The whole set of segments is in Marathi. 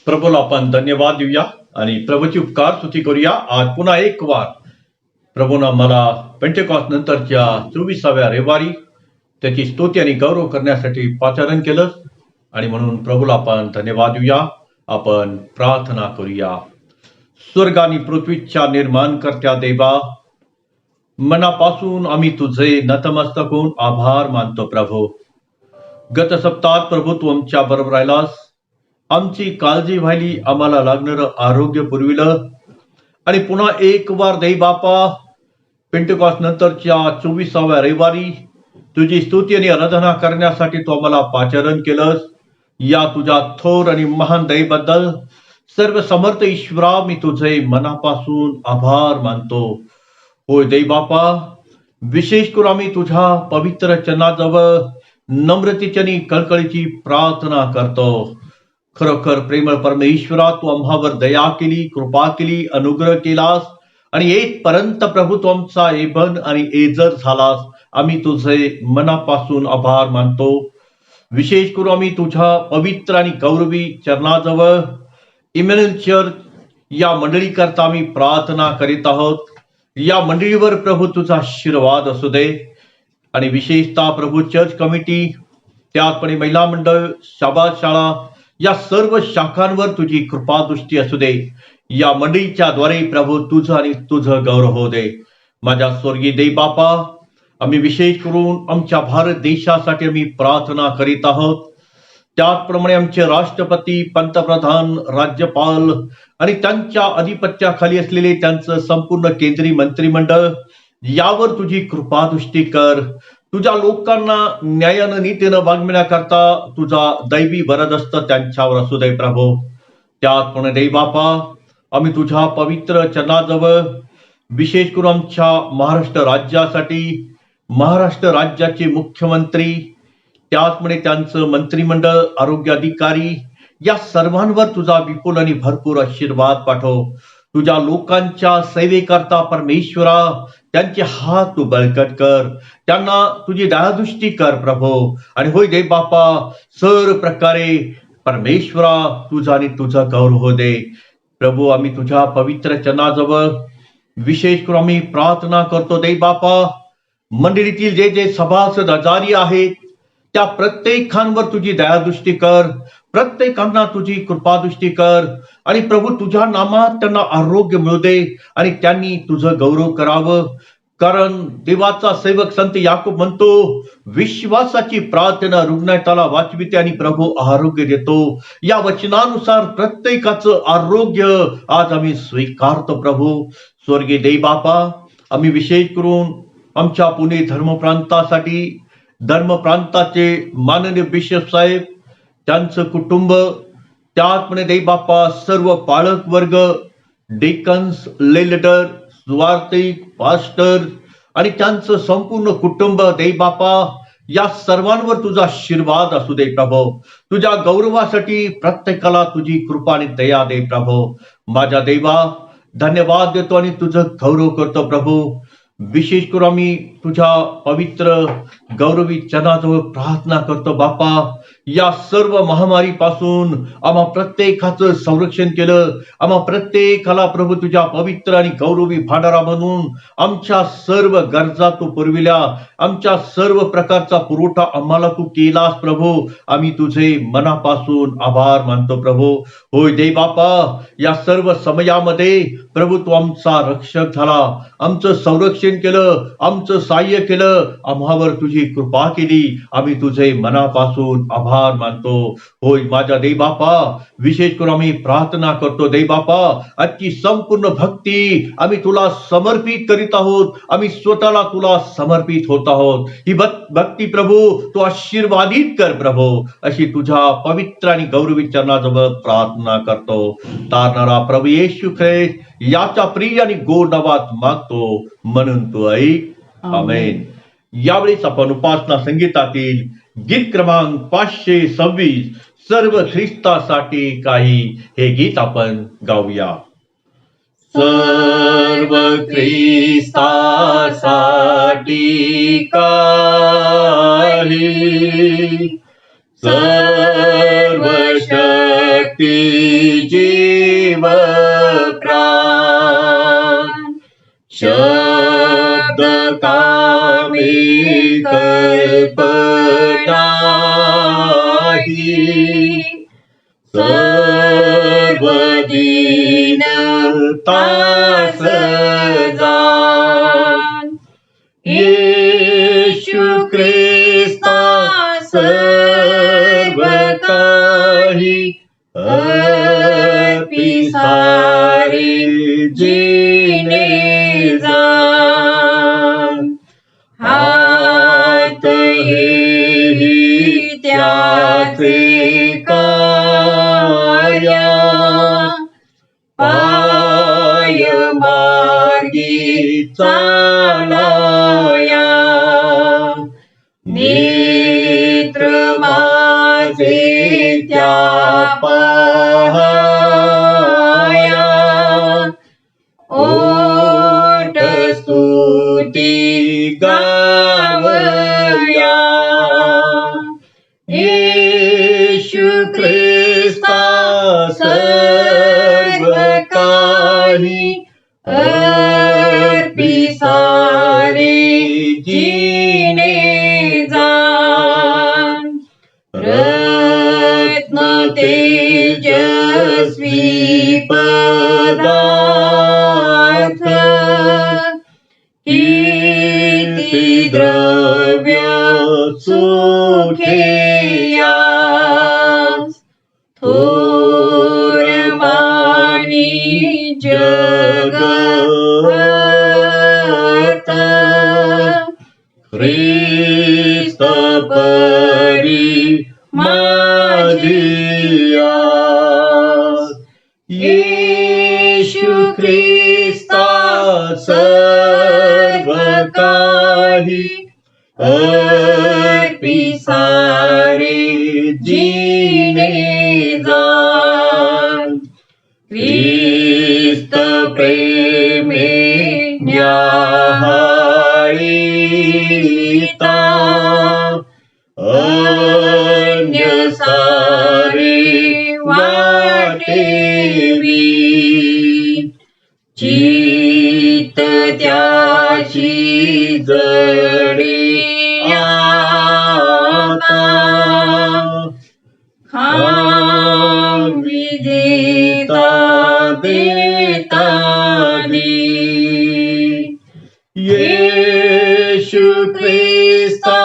प्रभूला आपण धन्यवाद देऊया आणि प्रभूची उपकार स्तुती करूया. आज पुन्हा एक वार प्रभूनं मला पेंटेकॉस्ट नंतरच्या 24व्या रविवारी त्याची स्तुती आणि गौरव करण्यासाठी पाचारण केलं आणि म्हणून प्रभूला आपण धन्यवाद देऊया. आपण प्रार्थना करूया. स्वर्ग आणि पृथ्वीच्या निर्माणकर्त्या देवा, मनापासून आम्ही तुझे नतमस्तक होऊन आभार मानतो प्रभू. गत सप्ताहात प्रभू तू आमच्या बरोबर राहिलास, आमची काळजी व्हायली, आम्हाला लागणारं आरोग्य पुरविलं आणि पुन्हा एक वार देई बापा पेंटेकॉस्ट नंतरच्या 24व्या रविवारी तुझी स्तुती आणि आराधना करण्यासाठी तू आम्हाला पाचारण केलंस. या तुझ्या थोर आणि महान दयेबद्दल सर्व समर्थ ईश्वरा मी तुझे मनापासून आभार मानतो. होय देई बापा, विशेष करून आम्ही तुझ्या पवित्र चरणाजवळ नम्रतेची आणि कळकळीची प्रार्थना करतो. खरोखर प्रेमळ परमेश्वरा, तू आम्हावर दया केली, कृपा केली, अनुग्रह केलास आणि येतपर्यंत प्रभू तू आमचा एबन आणि एजर झालास. आम्ही तुझे मनापासून आभार मानतो. विशेष करून आम्ही तुझ्या पवित्र आणि गौरवी चरणाजवळ इमॅन्युअल चर्च या मंडळीकरता आम्ही प्रार्थना करीत आहोत. या मंडळीवर प्रभू तुझा आशीर्वाद असू दे आणि विशेषतः प्रभू चर्च कमिटी, त्याचपणे महिला मंडळ, शाबाद शाळा या सर्व शाखांवर तुझी कृपा दृष्टी असू दे. या मंडळीच्या द्वारे प्रभू तुझं आणि तुझं गौरव होऊ दे. माझ्या स्वर्गीय देव बापा, आम्ही विशेष करून आमच्या भारत देशासाठी आम्ही प्रार्थना करीत आहोत. त्याचप्रमाणे आमचे राष्ट्रपती, पंतप्रधान, राज्यपाल आणि त्यांच्या अधिपत्याखाली असलेले त्यांचं संपूर्ण केंद्रीय मंत्रिमंडळ, यावर तुझी कृपा दृष्टी कर. तुझ्या लोकांना न्यायानं नीतीनं वागविण्याकरता तुझा दैवी बरदस्त त्यांच्यावर असू दे प्रभू. त्याचप्रमाणे देव बापा, आम्ही तुझ्या पवित्र चरणाजवळ विशेष करून आमच्या महाराष्ट्र राज्यासाठी, महाराष्ट्र राज्याचे मुख्यमंत्री, त्याचप्रमाणे त्यांचं मंत्रिमंडळ, आरोग्य अधिकारी या सर्वांवर तुझा विपुल आणि भरपूर आशीर्वाद पाठव. तुझ्या लोकांच्या सेवेकरता परमेश्वरा त्यांचे हात तू बळकट कर, त्यांना तुझी दयादृष्टी कर प्रभू. आणि होय देव बापा, सर्व प्रकारे परमेश्वरा तुझा आणि तुझा गौरव हो दे प्रभू. आम्ही तुझ्या पवित्र चरणाजवळ विशेष करून आम्ही प्रार्थना करतो देव बापा, मंडळीतील जे जे सभासद आजारी आहेत त्या प्रत्येकांवर तुझी दयादृष्टी कर, प्रत्येकांना तुझी कृपादृष्टी कर आणि प्रभू तुझ्या नामात त्यांना आरोग्य मिळू दे आणि त्यांनी तुझं गौरव करावं. कारण देवाचा सेवक संत याकूब म्हणतो, विश्वासाची प्रार्थना रुग्णाला वाचविते आणि प्रभू आरोग्य देतो. या वचनानुसार प्रत्येकाचं आरोग्य आज आम्ही स्वीकारतो प्रभू. स्वर्गीय देव बापा, आम्ही विशेष करून आमच्या पुणे धर्मप्रांतासाठी, धर्मप्रांताचे माननीय बिशप साहेब, त्यांचं कुटुंब, त्याचप्रमाणे देव बापा सर्व पालक वर्ग, डेकन्स, लेलेटर, सुवार्थिक, पास्टर आणि त्यांचं संपूर्ण कुटुंब देव बापा, या सर्वांवर तुझा आशीर्वाद असू दे प्रभू. तुझ्या गौरवासाठी प्रत्येकाला तुझी कृपा आणि दया दे प्रभू. माझ्या देवा, धन्यवाद देतो आणि तुझं गौरव करतो प्रभू. विशेष करून आम्ही तुझ्या पवित्र गौरवी चरणाजवळ प्रार्थना करतो बापा. या सर्व महामारीपासून आम्हा प्रत्येकाचं संरक्षण केलं. आम्हा प्रत्येकाला प्रभू तुझ्या पवित्र आणि गौरवी भांडारा बनवून आमच्या सर्व गरजा तू पुरविल्या. आमच्या सर्व प्रकारचा पुरवठा आम्हाला तू केलास प्रभू. आम्ही तुझे मनापासून आभार मानतो प्रभू. होय देव बापा, या सर्व समयामध्ये प्रभू तू आमचा रक्षक झाला, आमचं संरक्षण केलं, आमचं सहाय्य केलं, आम्हावर तुझी कृपा केली. आम्ही तुझे मनापासून आभार मानतो. होय माझ्या देव बापा, विशेष करून आम्ही प्रार्थना करतो देव बापा, आजची संपूर्ण भक्ती आम्ही तुला समर्पित करीत आहोत. आम्ही स्वतःला तुला समर्पित होत आहोत. ही भक्ती प्रभू तू आशीर्वादित कर प्रभू, अशी तुझ्या पवित्र आणि गौरवी चरणाजवळ प्रार्थना करतो. तारणारा प्रभू येशू ख्रिस्त याच्या प्रिय आणि गोड नावात मागतो, म्हणून तू ऐक. आमेन. यावेळेस आपण उपासना संगीतातील गीत क्रमांक 526, सर्व ख्रिस्तासाठी काही, हे गीत आपण गाऊया. सर्व ख्रिस्तासाठी काही, सर्व शक्ती जीव प्राण शब्द कामे कल्पनाही सर्व दीनता सजान येशू ख्रिस्ता सर्व काही अर्पी सारे जीने जान हात हेही त्याचे कार्य पाय मार्गी चालाया नेत्र माझे त्या पाहाया ओठ स्तुती गावया येशू ख्रिस्ता सर्व काही अर्पी सारे जीने जान रत्न तेजस्वी पदार्थ कीर्ती द्रव्य सुखेया थोर मानी जगत ख्रिस्त परी माझिया येशू ख्रिस्ता सर्व काही अर्पी सारे जीने जान ख्रिस्त प्रेमे न्याहाळीता अन्य सारे वाटेवी चित्त त्याची जडे आता खांबी देता येशू ख्रिस्ता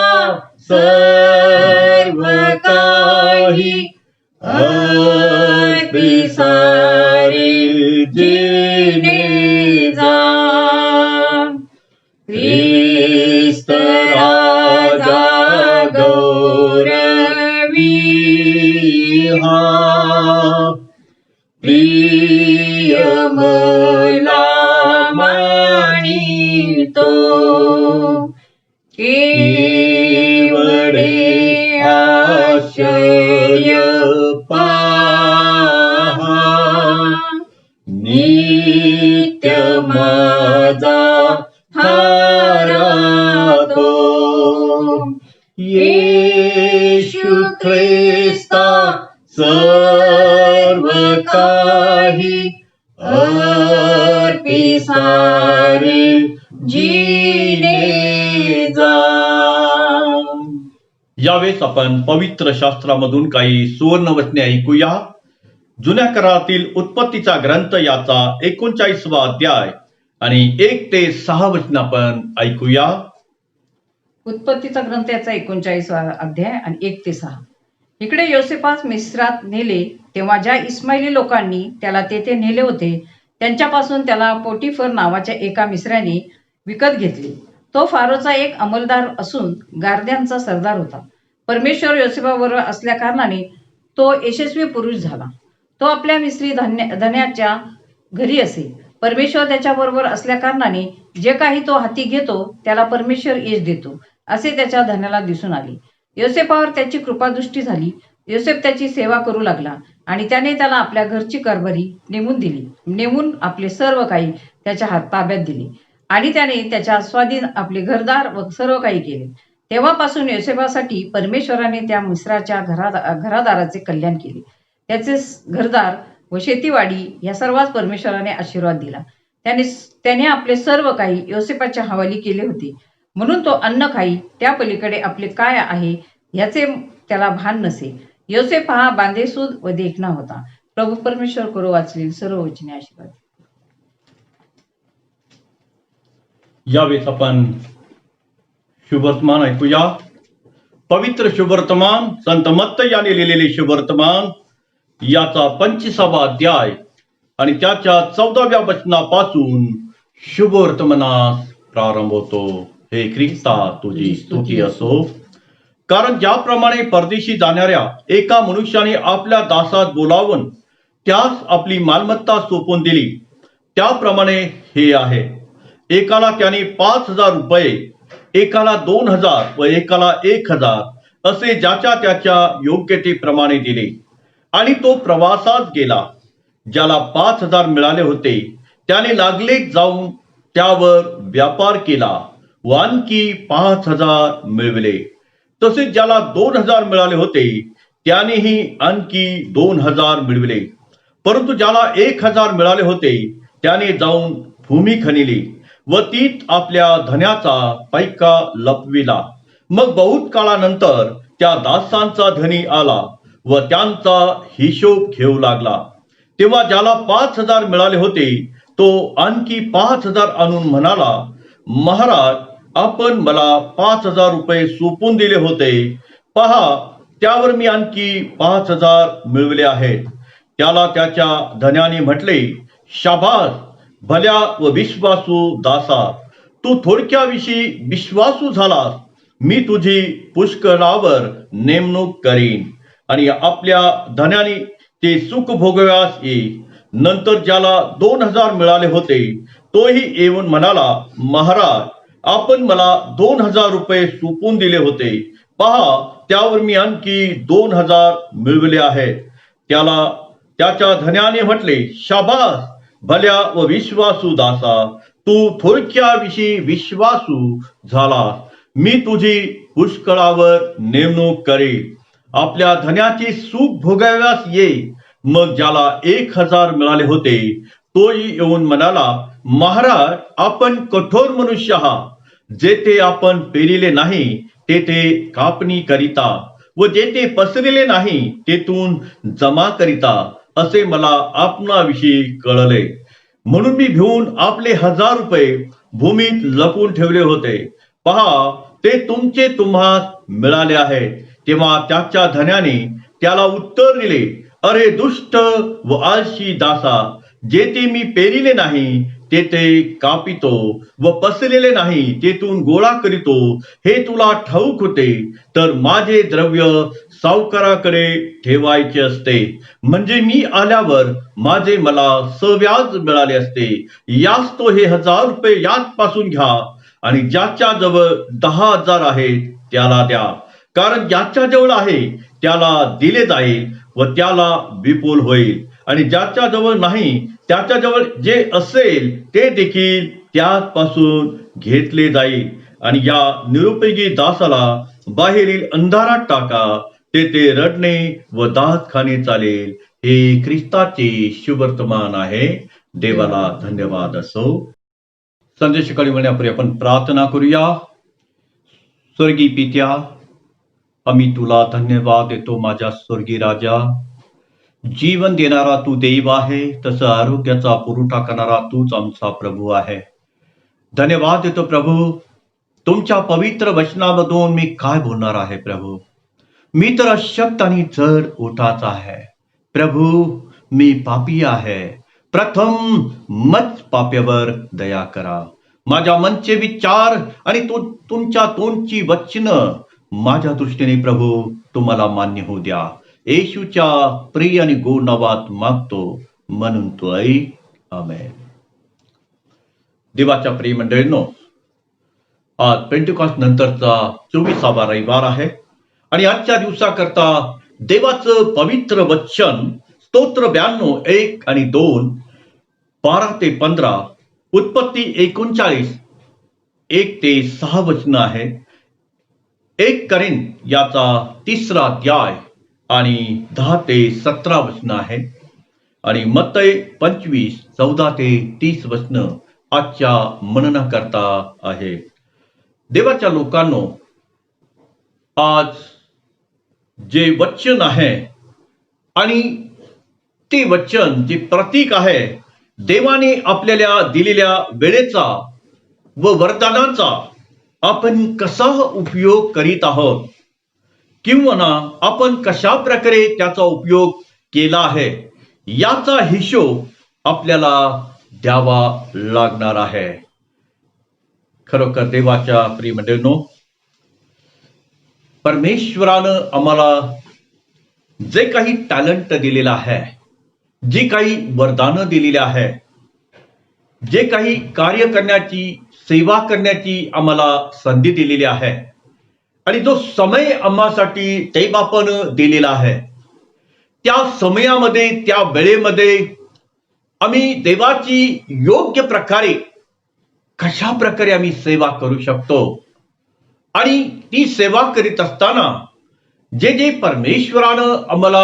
सर्व काही अर्पी सारे जीने जान ख्रिस्त राजा गौरवी हा प्रिय मला मानितो केवळे आश्रय पाहा नित्य माझा हारातो येशू ख्रिस्ता सर्व काही अर्पी सारे जीने जान यावेळेस आपण पवित्र शास्त्रामधून काही सुवर्णवचने ऐकूया. जुन्या करारातील उत्पत्तीचा ग्रंथ याचा 39वा अध्याय आणि 1 ते 6 वचन आपण ऐकूया. उत्पत्तीचा ग्रंथ याचा 39वा अध्याय आणि 1 ते 6. इकडे योसेफास मिस्रात नेले तेव्हा ज्या इस्माइली लोकांनी त्याला तेथे नेले होते त्यांच्यापासून त्याला पोटिफर नावाच्या एका मिस्राने विकत घेतले. तो फारोचा एक अंमलदार असून गारद्यांचा सरदार होता. परमेश्वर योसेफाबरोबर असल्या कारणाने तो यशस्वी पुरुष झाला. तो आपल्या मिस्री धन्याच्या घरी असे. परमेश्वर त्याच्याबरोबर असल्या कारणाने जे काही तो हाती घेतो त्याला परमेश्वर यश देतो असे त्याच्या धन्याला दिसून आले. योसेफावर त्याची कृपादृष्टी झाली. योसेफ त्याची सेवा करू लागला आणि त्याने त्याला आपल्या घरची कारभारी नेमून आपले सर्व काही त्याच्या ताब्यात दिले आणि त्याने त्याच्या स्वाधीन आपले घरदार व सर्व काही केले. तेव्हापासून योसेफासाठी परमेश्वराने त्या मिस्राच्या घरादाराचे कल्याण केले. त्याचे घरदार व शेतीवाडी या सर्वांस परमेश्वराने आशीर्वाद दिला. त्याने आपले सर्व काही योसेफाच्या हवाली केले होते, म्हणून तो अन्न खाई. त्या पलीकडे आपले काय आहे ह्याचे त्याला भान नसे. योसेफ हा बांधेसूद व देखणा होता. प्रभू परमेश्वर करू वाचलेली सर्व वचने आशीर्वाद. यावेळेस आपण शुभवर्तमान ऐकूया. पवित्र शुभवर्तमान संत मत्तई याने लिहिलेले शुभवर्तमान याचा 25वा अध्याय आणि त्याच्या 14व्या वचनापासून शुभवर्तमानास प्रारंभ होतो. हे ख्रिस्ता तुझी स्तुती असो. कारण ज्याप्रमाणे परदेशी जाणाऱ्या एका मनुष्याने आपल्या दासात बोलावून त्यास आपली मालमत्ता सोपवून दिली, त्याप्रमाणे हे आहे. एकाला त्याने 5,000 रुपये, एकाला 2,000 व एकाला 1,000 असे ज्याच्या त्याच्या योग्यतेप्रमाणे दिले, आणि तो प्रवासात गेला. ज्याला 5,000 मिळाले होते त्याने लागलेच जाऊन त्यावर व्यापार केला व आणखी 5,000 मिळविले. तसेच ज्याला 2,000 मिळाले होते त्यानेही आणखी 2,000 मिळविले. परंतु ज्याला 1,000 मिळाले होते त्याने जाऊन भूमी खणली व तीत आपल्या धन्याचा पैका लपविला. मग बहुत काळानंतर त्या दासांचा धनी आला व त्यांचा हिशोब घेऊ लागला. तेव्हा ज्याला 5,000 मिळाले होते तो आणखी 5,000 आणून म्हणाला, महाराज, आपण मला 5,000 रुपये सोपून दिले होते. पहा, त्यावर मी आणखी 5,000 मिळवले आहेत. त्याला त्याच्या धन्याने म्हटले, शाबास, भल्या व विश्वासू दासा, तू थोडक्याविषयी विश्वासू झालास. मी तुझी पुष्कळावर नेमणूक करीन आणि आपल्या धन्याने ते सुख भोगव्यास येईल. नंतर ज्याला 2,000 मिळाले होते तोही येऊन म्हणाला, महाराज, आपण मला 2,000 रुपये सोपून दिले होते. पहा, त्यावर मी आणखी 2,000 मिळवले आहेत. त्याला त्याच्या धन्याने म्हटले, शाबास, भल्या व विश्वासू दासा, तू थोडक्याविषयी विश्वासू झालास. मी तुझी पुष्कळावर नेमणूक करेन. आपल्या धन्याचे सुख भोगाव्यास ये. मग ज्याला 1,000 मिळाले होते तोही येऊन म्हणाला, महाराज, आपण कठोर मनुष्य आहात. जेथे आपण पेरिले नाही तेथे कापणी करिता व जेथे पसरले नाही तेथून जमा करिता असे मला आपणाविषयी कळले. म्हणून मी भिवून आपले 1,000 रुपये भूमीत लपवून ठेवले होते. पहा, ते तुमचे तुम्हास मिळाले आहेत. तेव्हा त्याच्या धन्याने त्याला उत्तर दिले, अरे दुष्ट व आळशी दासा, जेथे मी पेरिले नाही तेथे कापितो व पसरलेले नाही तेथून गोळा करीतो. हे तुला ठाऊक होते तर माझे द्रव्य सावकाराकडे ठेवायचे असते, म्हणजे मी आल्यावर माझे मला सव्याज मिळाले असते. यास तो हे 1,000 रुपये याचपासून घ्या आणि ज्याच्या जवळ 10,000 आहेत त्याला द्या. कारण ज्याच्या जवळ आहे त्याला दिले जाईल व त्याला विपुल होईल, आणि ज्याच्या जवळ नाही त्याच्या जवळ जे असेल ते देखील त्यापासून घेतले जाईल. आणि या निरुपयोगी दासाला बाहेरील अंधारात टाका, तेथे रडणे व दात खाणे चालेल. हे ख्रिस्ताचे शुभवर्तमान आहे. देवाला धन्यवाद असो. संदेशकाळी म्हणण्यापूर्वी आपण प्रार्थना करूया. स्वर्गीय पित्या, आम्ही तुला धन्यवाद देतो. माझ्या स्वर्गीय राजा, जीवन देणारा तू देव आहे, तसं आरोग्याचा पुरवठा करणारा तूच आमचा प्रभू आहे. धन्यवाद देतो प्रभू. तुमच्या पवित्र वचनामधून मी काय बोलणार आहे प्रभू? मी तर अशक्त आणि जड ओठाचा आहे प्रभू. मी पापी आहे. प्रथम मज पाप्यावर दया करा. माझ्या मनचे विचार आणि तुमच्या तोंडची वचनं माझ्या दृष्टीने प्रभू तुम्हाला मान्य होऊ द्या. येशूच्या प्रिय आणि गोड नावात मागतो, म्हणून तो ऐक. आमेन. देवाच्या प्रिय मंडळींनो, आज पेंटेकॉस्ट नंतरचा 24वा रविवार आहे आणि आजच्या दिवसाकरता देवाचं पवित्र वचन स्तोत्र 92, 1 आणि 2, 12 ते 15, उत्पत्ती 39, 1 ते 6 वचन आहे. 1 कॉरिंथ याचा 3रा अध्याय आणि 10 ते 17 वचन आहे आणि मत्तय 25 14 ते 30 वचन आजच्या मननाकरता आहे. देवाच्या लोकांनो, आज जे वचन आहे आणि ते वचन जे प्रतीक आहे देवाने आपल्याला दिलेल्या वेळेचा व वरदानाचा आपण कसा उपयोग करीत आहोत किंवा आपण कशा प्रकारे त्याचा उपयोग केला आहे याचा हिशोब आपल्याला द्यावा लागणार आहे. खरोखर देवाच्या प्रिय मंडळींनो, परमेश्वरानं आम्हाला जे काही टॅलेंट दिलेलं आहे, जी काही वरदानं दिलेली आहे, जे काही कार्य करण्याची सेवा करण्याची आम्हाला संधी दिलेली आहे आणि जो समय आम्हासाठी देवानं दिलेला आहे, त्या समयामध्ये त्या वेळेमध्ये आम्ही देवाची योग्य प्रकारे कशा प्रकारे आम्ही सेवा करू शकतो आणि ती सेवा करीत असताना जे जे परमेश्वरानं आम्हाला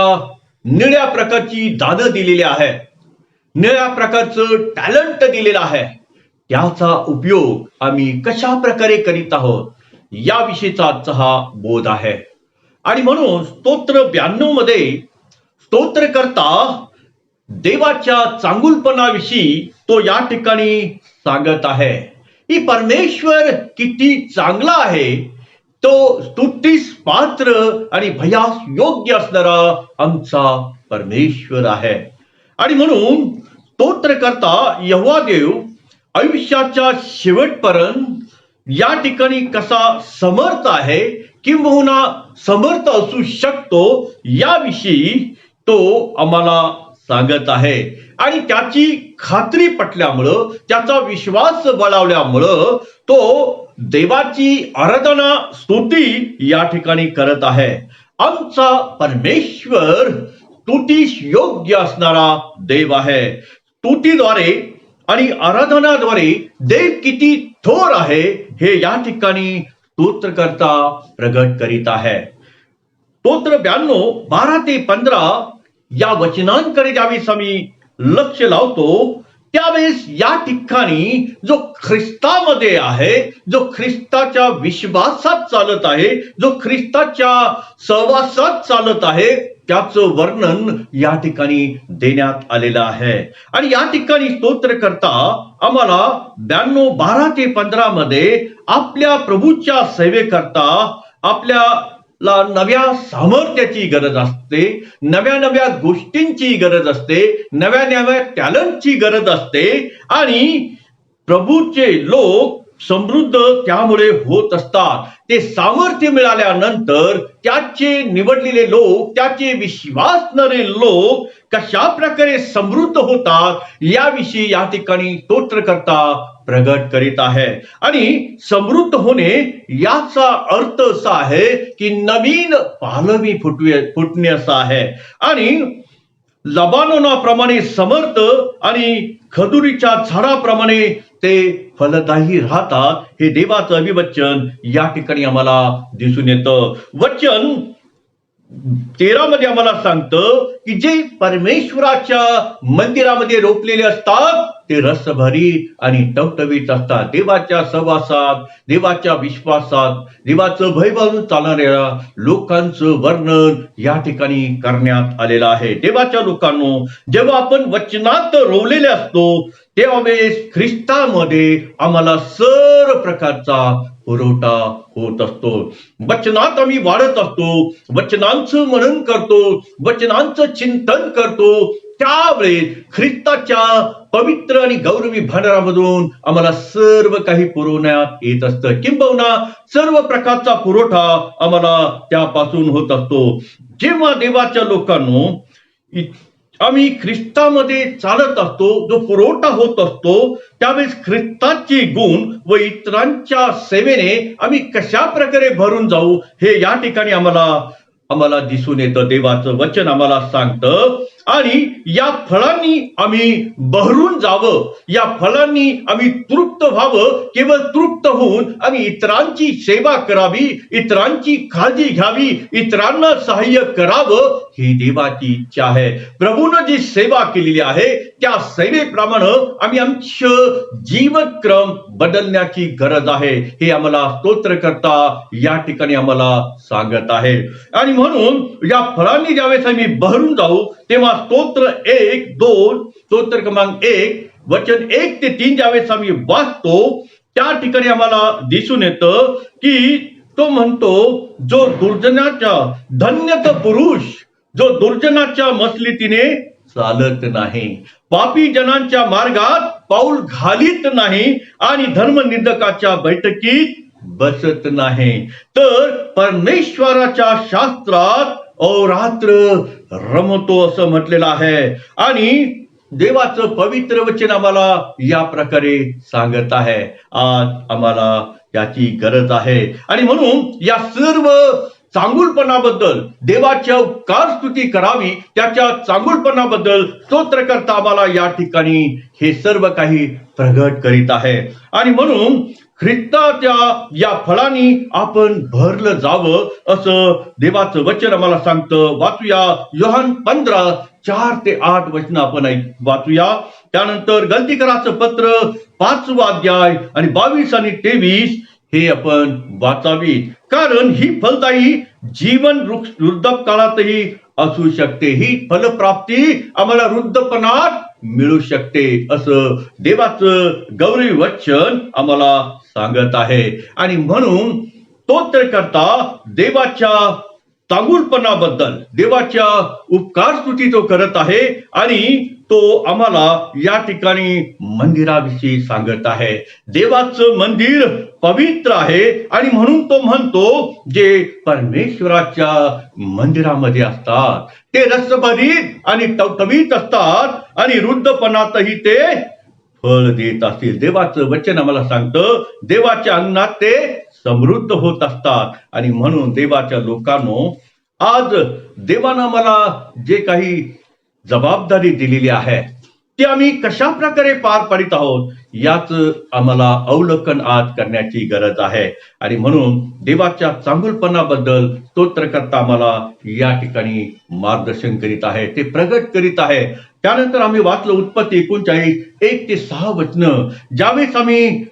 निळ्या प्रकारची दानं दिलेली आहे, निळ्या प्रकारचं टॅलेंट दिलेलं आहे, त्याचा उपयोग आम्ही कशा प्रकारे करीत आहोत याविषयीचा आजचा हा बोध आहे. आणि म्हणून स्तोत्र 92 मध्ये स्तोत्रकर्ता देवाच्या चांगुलपणाविषयी तो या ठिकाणी सांगत आहे की परमेश्वर किती चांगला आहे, तो स्तुतीस पात्र आणि भयास योग्य असणारा आमचा परमेश्वर आहे. आणि म्हणून स्तोत्रकर्ता यहोवा देव आयुष्याच्या शेवटपर्यंत या ठिकाणी कसा समर्थ आहे किंबहुना समर्थ असू शकतो याविषयी तो आम्हाला सांगत आहे. आणि त्याची खात्री पटल्यामुळं, त्याचा विश्वास बळावल्यामुळं तो देवाची आराधना स्तुती या ठिकाणी करत आहे. आमचा परमेश्वर स्तुतीस योग्य असणारा देव आहे. स्तुतीद्वारे आणि आराधनाद्वारे देव किती थोर आहे हे या ठिकाणी स्तोत्रकर्ता प्रगट करीत आहे. स्तोत्र 92 12 ते 15 या वचनांकडे ज्यावेळेस आम्ही लक्ष लावतो त्यावेळेस या ठिकाणी जो ख्रिस्तामध्ये आहे, जो ख्रिस्ताच्या विश्वासात चालत आहे, जो ख्रिस्ताच्या सहवासात चालत आहे, त्याचं वर्णन या ठिकाणी देण्यात आलेलं आहे. आणि या ठिकाणी स्तोत्रकर्ता आम्हाला 92 12 ते 15 मध्ये आपल्या प्रभूच्या सेवेकरता आपल्याला नव्या सामर्थ्याची गरज असते, नव्या नव्या गोष्टींची गरज असते, नव्या नव्या टॅलेंटची गरज असते. आणि प्रभूचे लोक समृद्ध त्यामुळे होत असतात. ते सामर्थ्य मिळाल्यानंतर त्याचे निवडलेले लोक, त्याचे विश्वासणारे लोक कशा प्रकारे समृद्ध होतात याविषयी या ठिकाणी स्तोत्रकर्ता प्रगट करीत आहे. आणि समृद्ध होणे याचा अर्थ असा आहे की नवीन पालवी फुटणे असा आहे. आणि लबानोनाप्रमाणे समर्थ आणि खजुरीच्या झाडाप्रमाणे ते फलदायी राहतात, हे देवाचं अभिवचन या ठिकाणी आम्हाला दिसून येतं. वचन 13 मध्ये आम्हाला सांगतं की जे परमेश्वराच्या मंदिरामध्ये रोपलेले असतात ते रसभरीत आणि टवटवीत असतात. देवाच्या सहवासात, देवाच्या विश्वासात, देवाचं भय बाळगून चालणाऱ्या लोकांचं वर्णन या ठिकाणी करण्यात आलेलं आहे. देवाच्या लोकांनो, जेव्हा आपण वचनात रोवलेले असतो त्यावेळेस ख्रिस्तामध्ये आम्हाला सर्व प्रकारचा पुरवठा होत असतो. वचनात आम्ही वाढत असतो, वचनांचं मनन करतो, वचनांचं चिंतन करतो, त्यावेळेस ख्रिस्ताच्या पवित्र आणि गौरवी भांडारामधून आम्हाला सर्व काही पुरवण्यात येत असतं, किंबहुना सर्व प्रकारचा पुरवठा आम्हाला त्यापासून होत असतो. जेव्हा देवाच्या लोकांनो आम्ही ख्रिस्तामध्ये चालत असतो, जो पुरवठा होत असतो, त्यावेळेस ख्रिस्ताचे गुण व इतरांच्या सेवेने आम्ही कशा प्रकारे भरून जाऊ हे या ठिकाणी आम्हाला दिसून येतं. देवाचं वचन आम्हाला सांगतं आणि या फळांनी आम्ही बहरून जावं, या फळांनी आम्ही तृप्त व्हावं. केवळ तृप्त होऊन आम्ही इतरांची सेवा करावी, इतरांची काळजी घ्यावी, इतरांना सहाय्य करावं, ही देवाची इच्छा आहे. प्रभूनं जी सेवा केलेली आहे त्या सेवेप्रमाणे आम्ही आमचं जीवनक्रम बदलण्याची गरज आहे. हे आम्हाला स्तोत्रकर्ता या ठिकाणी आम्हाला सांगत आहे. आणि म्हणून या फळांनी ज्यावेळेस आम्ही बहरून जाऊ तेव्हा स्तोत्र 1-2, स्तोत्र क्रमांक 1 वचन 1 ते 3 ज्यावेळेस आम्ही वाचतो त्या ठिकाणी आम्हाला दिसून येतं की तो म्हणतो, जो दुर्जनाच्या धन्यत पुरुष, जो दुर्जनाच्या मसलितीने चालत नाही, पापी जनांच्या मार्गात पाऊल घालीत नाही आणि धर्मनिंदकाच्या बैठकीत बसत नाही, तर परमेश्वराच्या शास्त्रात अहोरात्र रमतो असं म्हटलेलं आहे. आणि देवाचं पवित्र वचन आम्हाला या प्रकारे सांगत आहे. आज आम्हाला याची गरज आहे. आणि म्हणून या सर्व चांगुलपणाबद्दल देवाच्या उपकार स्तुती करावी, त्याच्या चांगुलपणाबद्दल स्तोत्रकर्ता आम्हाला या ठिकाणी हे सर्व काही प्रगट करीत आहे. आणि म्हणून ख्रिस्ताच्या या फळांनी आपण भरलं जावं असं देवाचं वचन आम्हाला सांगतं. वाचूया योहान 15:4 ते 8 वचन आपण वाचूया. त्यानंतर गलतीकराचं पत्र 5वा अध्याय आणि 22 आणि 23 हे आपण वाचावी. कारण ही फलदायी जीवन वृद्धाप काळातही असू शकते. ही फलप्राप्ती आम्हाला वृद्धपणात मिळू शकते असं देवाचं गौरवी वचन आम्हाला सांगत आहे. आणि म्हणून स्तोत्रकर्ता देवाच्या चांगुलपणाबद्दल, देवाच्या उपकार स्तुती तो करत आहे. आणि तो आम्हाला या ठिकाणी मंदिराविषयी सांगत आहे. देवाचं मंदिर पवित्र आहे आणि म्हणून तो म्हणतो, जे परमेश्वराच्या मंदिरामध्ये असतात ते रसभरीत आणि टवटवीत असतात आणि वृद्धपणातही ते फळ देत असतील. देवाचं वचन आम्हाला सांगतं, देवाच्या अंगणात ते समृद्ध होत असतात. आणि म्हणून देवाच्या लोकांनो, आज देवानं मला जे काही जबाबदारी दिलेली आहे ती आम्ही कशा प्रकारे पार पाडित आहोत याच आम्हाला अवलोकन आज करण्याची गरज आहे. आणि म्हणून देवाच्या चांगुलपणाबद्दल स्तोत्रकर्ता आम्हाला या ठिकाणी मार्गदर्शन करीत आहे, ते प्रगट करीत आहे. त्यानंतर आम्ही वाचलं उत्पत्ती 39 1 ते 6 वचन, ज्यावेळेस आम्ही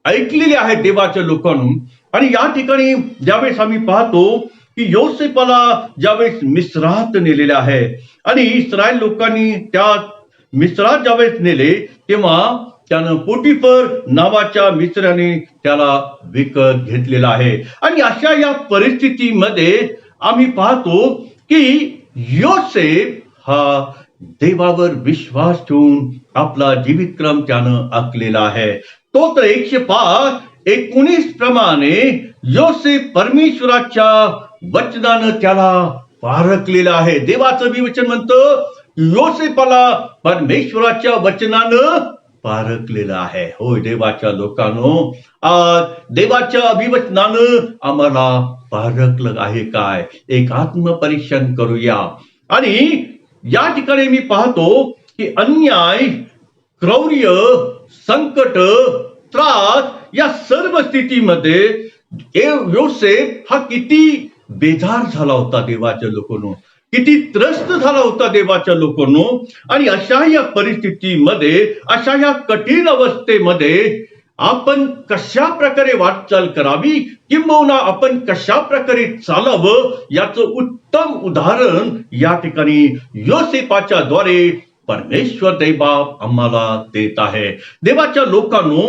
ऐकलेली आहेत देवाच्या लोकांनी. आणि या ठिकाणी ज्यावेळेस आम्ही पाहतो की योसेफाला ज्यावेळेस मिस्रात नेलेले आहे आणि इस्रायल लोकांनी त्या मिस्रात ज्यावेळेस नेले तेव्हा त्यानं पोटिफर नावाच्या मित्राने त्याला विकत घेतलेला आहे. आणि अशा या परिस्थितीमध्ये आम्ही पाहतो की योसेफ हा देवावर विश्वास ठेवून आपला जीवितक्रम त्यानं आखलेला आहे. तो तर 105:19 प्रमाणे योसेफ परमेश्वराच्या वचनानं त्याला पारखलेलं आहे. देवाचं बी वचन म्हणतं, योसेफाला परमेश्वराच्या वचनानं पारखलेलं आहे. होय देवाच्या लोकांनो, आज देवाच्या अभिवचनानं आम्हाला पारखलं आहे काय, एक आत्मपरीक्षण करूया. आणि या ठिकाणी मी पाहतो की अन्याय, क्रौर्य, संकट, त्रास या सर्व स्थितीमध्ये योसेफ हा किती बेजार झाला होता देवाच्या लोकांनो, किती त्रस्त झाला होता देवाच्या लोकांनो. आणि अशा या परिस्थितीमध्ये, अशा या कठीण अवस्थेमध्ये आपण कशा प्रकारे वाटचाल करावी किंबहुना आपण कशा प्रकारे चालावं याचं उत्तम उदाहरण या ठिकाणी योसेफाच्या द्वारे परमेश्वर देवबाप आम्हाला देत आहे. देवाच्या लोकांनो,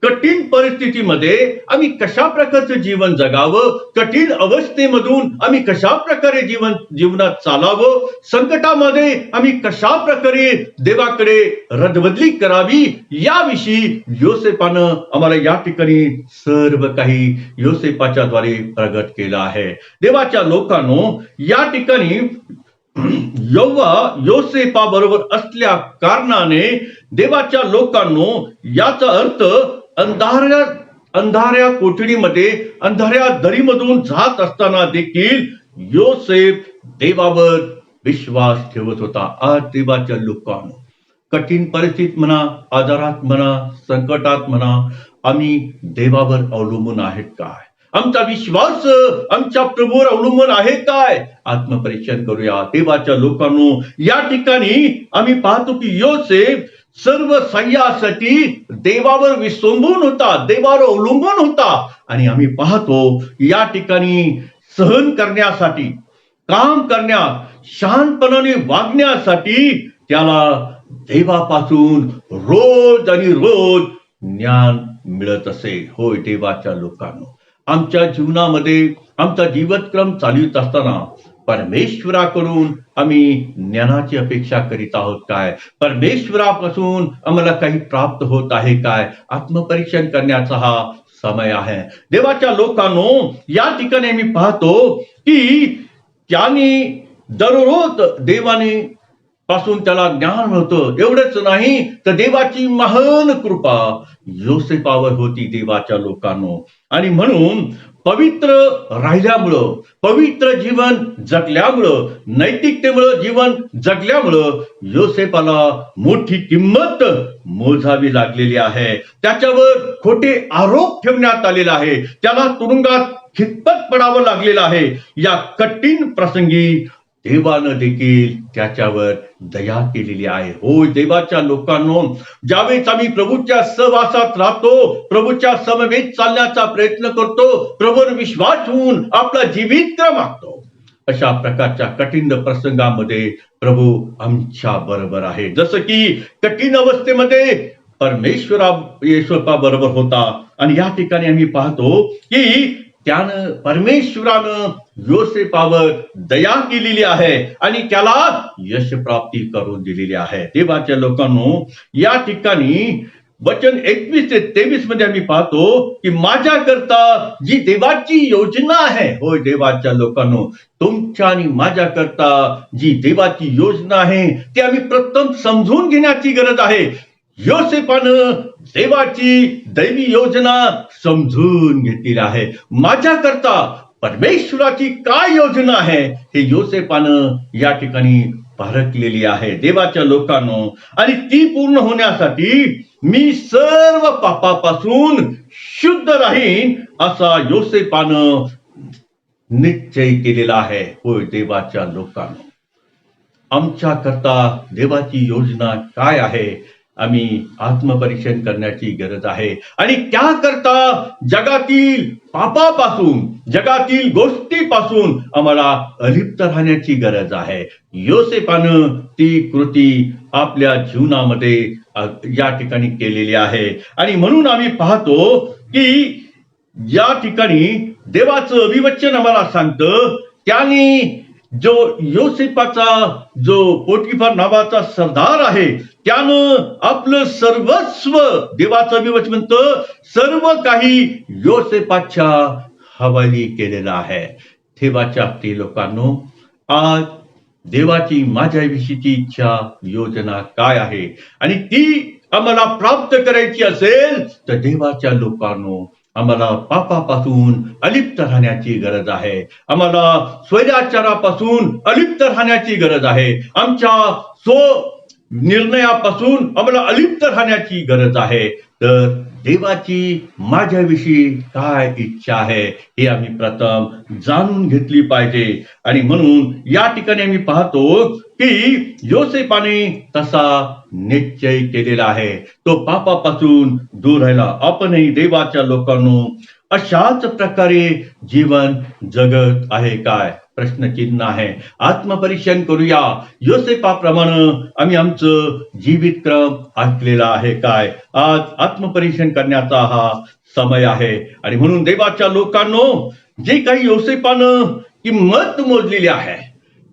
कठीण परिस्थितीमध्ये आम्ही कशा प्रकारचं जीवन जगावं, कठीण अवस्थेमधून आम्ही कशा प्रकारे जीवनात चालावं, संकटामध्ये आम्ही कशा प्रकारे देवाकडे रदबदली करावी याविषयी योसेफानं आम्हाला या ठिकाणी सर्व काही योसेफाच्या द्वारे प्रगट केलं आहे. देवाच्या लोकांनो, या ठिकाणी योसेफा बरोबर असल्या कारणाने देवाच्या लोकांनो, याचा अर्थ अंधाऱ्या कोठडीमध्ये, अंधाऱ्या दरीमधून जात असताना देखील योसेफ देवावर विश्वास ठेवत होता. आज देवाच्या लोकांनो, कठीण परिस्थितीत म्हणा, आजारात म्हणा, संकटात म्हणा, आम्ही देवावर अवलंबून आहेत काय? आमचा विश्वास आमच्या प्रभूवर अवलंबून आहे काय? आत्मपरीक्षण करूया. देवाच्या लोकांनो, या ठिकाणी आम्ही पाहतो की योसेफ सर्व सह्यासाठी देवावर विसंबून होता, देवावर अवलंबून होता. आणि आम्ही पाहतो या ठिकाणी सहन करण्यासाठी, काम करण्यास, शांतपणाने वागण्यासाठी त्याला देवापासून रोज आणि रोज ज्ञान मिळत असे. होय देवाच्या लोकांनो, आमच्या जीवनामध्ये आमचा जीवनक्रम चालवित असताना परमेश्वराकडून आम्ही ज्ञानाची अपेक्षा करीत आहोत काय? परमेश्वरापासून आम्हाला काही प्राप्त होत आहे काय? आत्मपरीक्षण करण्याचा हा समय आहे. देवाच्या लोकांनो, या ठिकाणी मी पाहतो की त्याने दररोज देवाने पासून त्याला ज्ञान होतं. एवढंच नाही तर देवाची महान कृपा योसेफावर होती. देवाच्या लोकांनो, आणि म्हणून पवित्र राहिल्यामुळं, पवित्र जीवन जगल्यामुळं, नैतिकतेमुळं जीवन जगल्यामुळं योसेफाला मोठी किंमत मोजावी लागलेली आहे. त्याच्यावर खोटे आरोप ठेवण्यात आलेला आहे. त्याला तुरुंगात खितपत पडावं लागलेलं आहे. या कठीण प्रसंगी देवानं देखील त्याच्यावर दया केलेली आहे. होय देवाच्या लोकांनो, ज्यावेळेस आम्ही प्रभूच्या सहवासात राहतो, प्रभूच्या समवेत चालण्याचा प्रयत्न करतो, प्रभूवर विश्वास ठेवून आपला जीवितक्रम मागतो, अशा प्रकारच्या कठीण प्रसंगामध्ये प्रभू आमच्या बरोबर आहे. जसं की कठीण अवस्थेमध्ये परमेश्वरा योसेफा बरोबर होता. आणि या ठिकाणी आम्ही पाहतो की त्यानं, परमेश्वरानं योसेफावर दया केलेली आहे आणि त्याला यश प्राप्ती करून दिलेली आहे. देवाच्या लोकांनो, या ठिकाणी वचन 21 ते 23 मध्ये आम्ही पाहतो की माझ्याकरता जी देवाची योजना आहे, होय देवाच्या लोकांनो, तुमच्या आणि माझ्याकरता जी देवाची योजना आहे ती आम्ही प्रथम समजून घेण्याची गरज आहे. योसेफानं देवाची दैवी योजना समजून घेतलेली आहे. माझ्याकरता परमेश्वराची काय योजना आहे हे योसेफानं या ठिकाणी पारखलेली आहे. देवाच्या लोकांनो, आणि ती पूर्ण होण्यासाठी मी सर्व पापापासून शुद्ध राहीन असा योसेफानं निश्चय केलेला आहे. होय देवाच्या लोकांनो, आमच्या करता देवाची योजना काय आहे आम्ही आत्मपरीक्षण करण्याची गरज आहे. आणि त्याकरता जगातील पापापासून, जगातील गोष्टीपासून आम्हाला अलिप्त राहण्याची गरज आहे. योसेफानं ती कृती आपल्या जीवनामध्ये या ठिकाणी केलेली आहे. आणि म्हणून आम्ही पाहतो की या ठिकाणी देवाचं अभिवचन आम्हाला सांगतं, त्याने जो योसेफाचा जो पोटिफर नावाचा सरदार आहे त्यानं आपलं सर्वस्व, देवाचं अभिवचन म्हणतं, सर्व काही योसेफाच्या हवाली केलेलं आहे. देवाच्या प्रिय लोकांनो, आज देवाची माझ्याविषयीची इच्छा, योजना काय आहे आणि ती आम्हाला प्राप्त करायची असेल तर देवाच्या लोकांनो, आम्हाला पापापासून अलिप्त राहण्याची गरज आहे. आम्हाला स्वैराचारापासून अलिप्त राहण्याची गरज आहे. आमच्या निर्णयापासून आम्हाला अलिप्त राहण्याची गरज आहे. तर देवाची माझ्याविषयी काय इच्छा आहे हे आम्ही प्रथम जाणून घेतली पाहिजे. आणि म्हणून या ठिकाणी आम्ही पाहतो की योसेफाने तसा निश्चय केलेला आहे. तो पापापासून दूर राहिला. आपणही देवाच्या लोकांनो अशाच प्रकारे जीवन जगत आहे काय? प्रश्नचिन्ह आहे. आत्मपरीक्षण करूया. योसेफाप्रमाणे आम्ही आमचं जीवितक्रम आखलेला आहे काय? आज आत्मपरीक्षण करण्याचा हा समय आहे. आणि म्हणून देवाच्या लोकांनो, जे काही योसेफानं किंमत मोजलेली आहे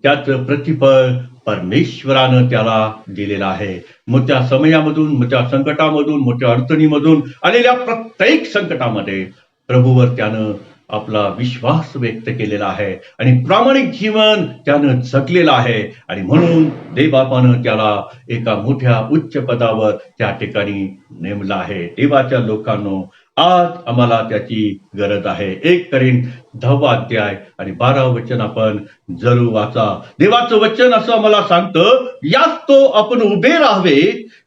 त्याचं प्रतिफळ परमेश्वरानं त्याला दिलेलं आहे. मोठ्या समयामधून, मोठ्या संकटामधून, मोठ्या अडचणीमधून आलेल्या प्रत्येक संकटामध्ये प्रभूवर त्यानं आपला विश्वास व्यक्त केलेला आहे आणि प्रामाणिक जीवन त्यानं जगलेलं आहे. आणि म्हणून देवबापानं त्याला एका मोठ्या उच्च पदावर त्या ठिकाणी नेमलं आहे. देवाच्या लोकांनो, आज आम्हाला त्याची गरज आहे. 1 करीन 10 अध्याय आणि 12 वचन आपण जरूर वाचा. देवाचं वचन असं आम्हाला सांगतं, याच तो आपण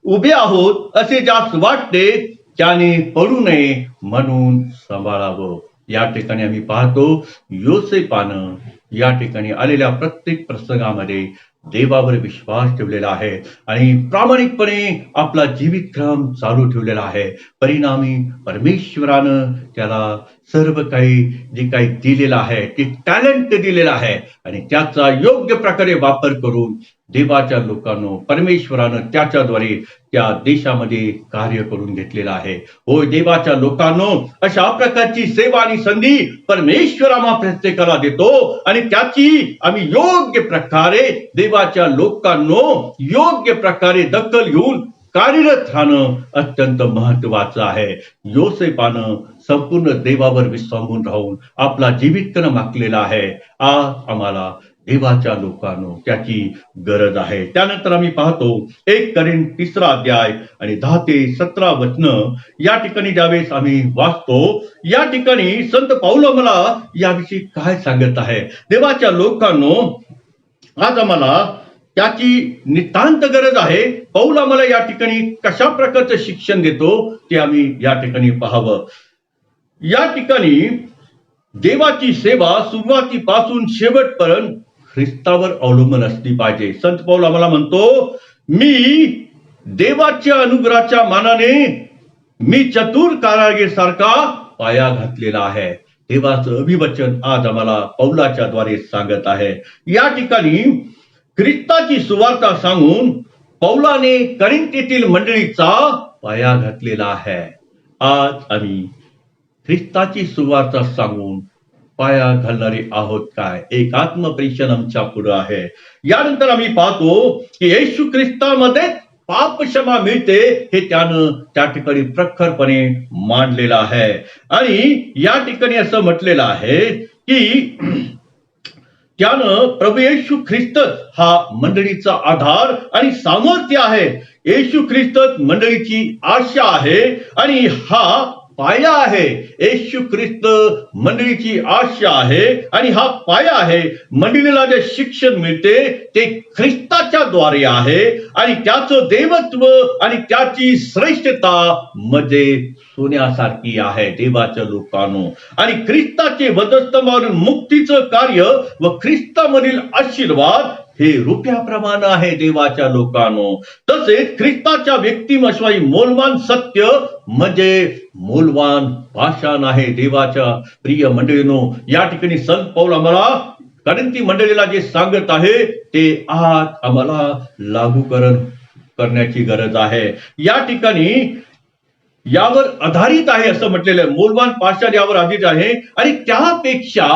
उभे आहोत असे ज्यास वाटते त्याने पडू नये म्हणून सांभाळावं. या ठिकाणी आम्ही पाहतो योसेपानं या ठिकाणी आलेल्या प्रत्येक प्रसंगामध्ये देवावर विश्वास ठेवलेला आहे आणि प्रामाणिकपणे आपला जीवितक्रम चालू ठेवलेला आहे. परिणामी परमेश्वरानं त्याला सर्व काही जे काही दिलेलं आहे ते टॅलेंट दिलेलं आहे आणि त्याचा योग्य प्रकारे वापर करून देवाच्या लोकांनो परमेश्वरानं त्याच्याद्वारे त्या देशामध्ये कार्य करून घेतलेलं आहे. होय देवाच्या लोकांनो, अशा प्रकारची सेवा आणि संधी परमेश्वर आम्हा प्रत्येकाला देतो आणि त्याची आम्ही योग्य प्रकारे देवाच्या लोकांनो योग्य प्रकारे दखल घेऊन कार्यरत राहणं अत्यंत महत्वाचं आहे. योसेपानं संपूर्ण देवावर विश्वासून राहून आपला जीवितक्रम आखलेला आहे. आज आम्हाला देवाच्या लोकांनो त्याची गरज आहे. त्यानंतर आम्ही पाहतो 1 करीन 3 अध्याय आणि 10 ते 17 वचन या ठिकाणी ज्यावेळेस आम्ही वाचतो, या ठिकाणी संत पौल आम्हाला याविषयी काय सांगत आहे. देवाच्या लोकांनो, आज आम्हाला त्याची नितांत गरज आहे. पौल आम्हाला या ठिकाणी कशा प्रकारचं शिक्षण देतो ते आम्ही या ठिकाणी पाहावं. या ठिकाणी देवाची सेवा सुरुवातीपासून शेवटपर्यंत ख्रिस्तावर अवलंबून असली पाहिजे. संत पौल आम्हाला म्हणतो, मी देवाच्या अनुग्रहाच्या मानाने मी चतुर कारागीर सारखा पाया घातलेला आहे. देवाचं अभिवचन आज आम्हाला पौलाच्या द्वारे सांगत आहे. या ठिकाणी ख्रिस्ताची सुवार्ता सांगून पौलाने करिंथीतील मंडळीचा पाया घातलेला आहे. आज आम्ही ख्रिस्ताची सुवार्ता सांगून पाया घालणारे आहोत काय? एक आत्मपरीक्षण आमच्या पुढे आहे. यानंतर आम्ही पाहतो की येशू ख्रिस्तामध्ये पाप क्षमा मिळते हे त्यानं त्या ठिकाणी प्रखरपणे मांडलेलं आहे. आणि या ठिकाणी असं म्हटलेलं आहे की त्यानं प्रभू येशू ख्रिस्त हा मंडळीचा आधार आणि सामर्थ्य आहे. येशू ख्रिस्त मंडळीची आशा आहे आणि हा पाया आहे. येशू ख्रिस्त मंडळीची आशा आहे आणि हा पाया आहे. मंडळीला जे शिक्षण मिळते ते ख्रिस्ताच्या द्वारे आहे आणि त्याचं देवत्व आणि त्याची श्रेष्ठता म्हणजे सोन्यासारखी आहे देवाच्या लोकांनो. आणि ख्रिस्ताचे वधस्तंभावरील मुक्तीचं कार्य व ख्रिस्तामधील आशीर्वाद हे रुपयाप्रमाणे आहे देवाच्या लोकांनो. तसेच ख्रिस्ताच्या व्यक्तिमत्वाची मौल्यवान सत्य म्हणजे मौल्यवान पाषाण आहे देवाच्या प्रिय मंडळींनो. या ठिकाणी संत पौल आम्हाला करिंथी मंडळीला जे सांगत आहे ते आज आम्हाला लागू करण्याची गरज आहे. या ठिकाणी यावर आधारित आहे असं म्हटलेलं आहे. मौल्यवान पाषाण यावर आधारित आहे आणि त्यापेक्षा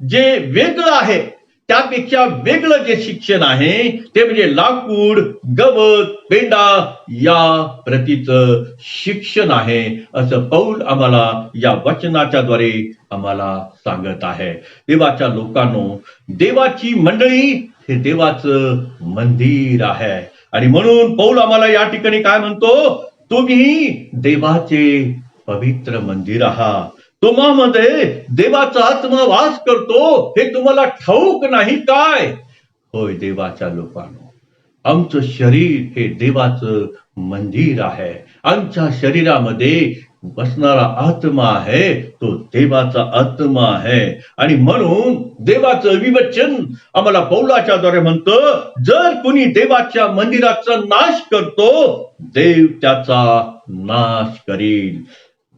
जे वेगळं आहे, त्यापेक्षा वेगळं जे शिक्षण आहे ते म्हणजे लाकूड, गवत, पेंडा या प्रतीचं शिक्षण आहे असं पौल आम्हाला या वचनाच्या द्वारे आम्हाला सांगत आहे. देवाच्या लोकांनो, देवाची मंडळी हे देवाचं मंदिर आहे आणि म्हणून पौल आम्हाला या ठिकाणी काय म्हणतो, तुम्ही देवाचे पवित्र मंदिर आहात. तुम्हामध्ये देवाचा आत्मा वास करतो हे तुम्हाला ठाऊक नाही काय? होय देवाच्या लोकांनो, आमचं शरीर हे देवाचं मंदिर आहे. आमच्या शरीरामध्ये बसणारा आत्मा आहे तो देवाचा आत्मा आहे आणि म्हणून देवाचं अभिवचन आम्हाला पौलाच्या द्वारे म्हणतं, जर कोणी देवाच्या मंदिराचा नाश करतो देव त्याचा नाश करील.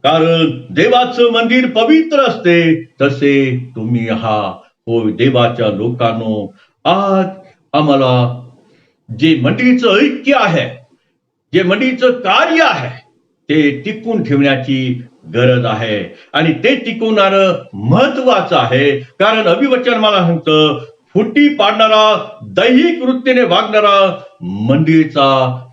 कारण देवाचं मंदिर पवित्र असते तसे तुम्ही आहात. होय देवाच्या लोकांनो, आज आम्हाला जे मंडळीचं ऐक्य आहे, जे मंडळीचं कार्य आहे ते टिकून ठेवण्याची गरज आहे आणि ते टिकवणारं महत्वाचं आहे. कारण अभिवचन मला सांगतं, फुटी पाडणारा, दैहिक वृत्तीने वागणारा मंडळीचा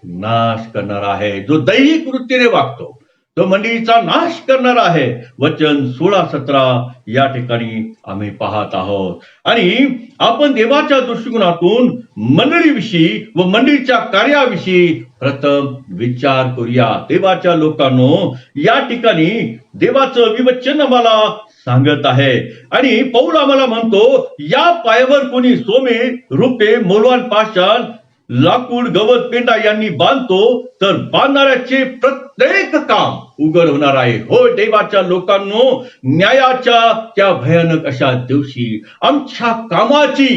नाश करणारा आहे. जो दैहिक वृत्तीने वागतो, तो मंडळीचा नाश करणारा आहे. वचन 16-17 या ठिकाणी आम्ही पाहत आहोत. आणि आपण देवाच्या दृष्टिकोनातून मंडळीविषयी व मंडळीच्या कार्याविषयी प्रथम विचार करूया. देवाच्या लोकांनो, या ठिकाणी देवाचं विवचन आम्हाला सांगत आहे आणि पौल आम्हाला म्हणतो, या पायावर कोणी सोमे, रुपे, मौल्यवान पाषाण, लाकूड, गवत, पेंडा यांनी बांधतो तर बांधणाऱ्याचे प्रत्येक काम उघड होणार आहे. हो देवाच्या लोकांनो, न्यायाच्या त्या भयानक अशा दिवशी आमच्या कामाची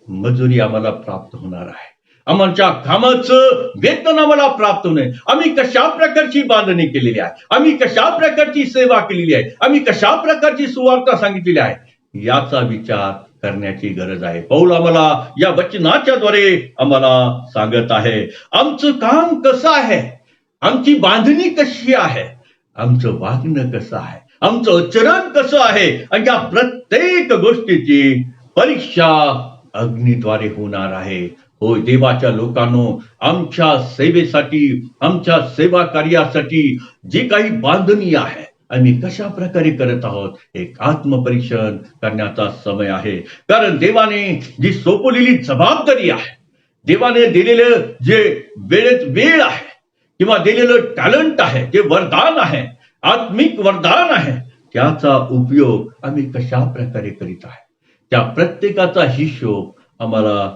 मजुरी आम्हाला प्राप्त होणार आहे. आमच्या कामाचं वेतन आम्हाला प्राप्त होणे. आम्ही कशा प्रकारची बांधणी केलेली आहे, आम्ही कशा प्रकारची सेवा केलेली आहे, आम्ही कशा प्रकारची सुवार्ता सांगितलेली आहे, याचा विचार करण्याची गरज आहे. पौल आम्हाला या वचनाच्या द्वारे आम्हाला सांगत आहे, आमचं काम कसं आहे, आमची बांधणी कशी आहे, आमचं वागणं कसं आहे, आमचं आचरण कसं आहे, आणि या प्रत्येक गोष्टीची परीक्षा अग्नीद्वारे होणार आहे. होय देवाच्या लोकांनो, आमच्या सेवेसाठी, आमच्या सेवा कार्यासाठी जी काही बांधणी आहे, आम्ही कशा प्रकारे करत आहोत, एक आत्मपरीक्षण करण्याचा समय आहे. कारण देवाने जी सोपवलेली जबाबदारी आहे, देवाने दिलेलं जे वेळेत वेळ आहे किंवा दिलेलं टॅलेंट आहे, जे वरदान आहे, आत्मिक वरदान आहे, त्याचा उपयोग आम्ही कशा प्रकारे करीत आहे, त्या प्रत्येकाचा हिशोब आम्हाला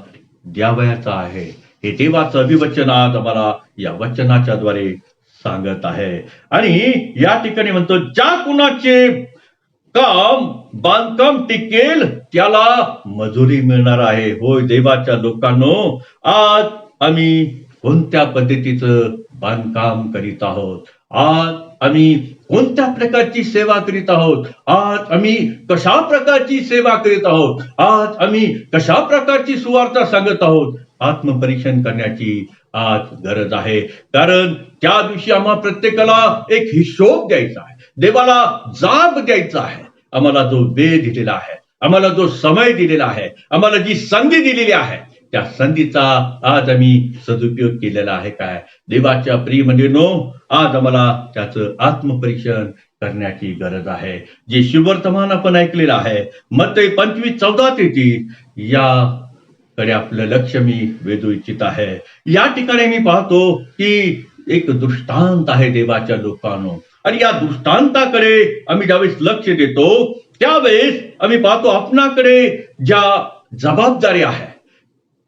द्यावयाचा आहे. हे देवाचं अभिवचन आज आम्हाला या वचनाच्या द्वारे सांगत आहे. आणि या ठिकाणी म्हणतो, ज्या कुणाचे काम बांधकाम टिकेल त्याला मजुरी मिळणार आहे. होय देवाच्या लोकांनो, आज आम्ही कोणत्या पद्धतीचं बांधकाम करीत आहोत, आज आम्ही कोणत्या प्रकारची सेवा करीत आहोत, आज आम्ही कशा प्रकारची सेवा करीत आहोत, आज आम्ही कशा प्रकारची सुवार्ता सांगत आहोत, आत्मपरीक्षण करण्याची आज गरज आहे. कारण त्या दिवशी आम्हा प्रत्येकाला एक हिशोब द्यायचा आहे, देवाला जाब द्यायचा आहे. आम्हाला जो वेळ दिलेला आहे, आम्हाला जो समय दिलेला आहे, आम्हाला जी संधी दिलेली आहे, त्या संधीचा आज आम्ही सदुपयोग केलेला आहे काय? देवाच्या प्रिय मंडळींनो, आज आम्हाला त्याचं आत्मपरीक्षण करण्याची गरज आहे. जे शुभवर्तमान आपण ऐकलेलं आहे, मत्तई 25:14-30 याकडे आपलं लक्ष मी वेधू इच्छित आहे. या ठिकाणी मी पाहतो की एक दृष्टांत आहे देवाच्या लोकांनो, आणि या दृष्टांताकडे आम्ही ज्यावेळेस लक्ष देतो त्यावेळेस आम्ही पाहतो आपणाकडे ज्या जबाबदारी आहे,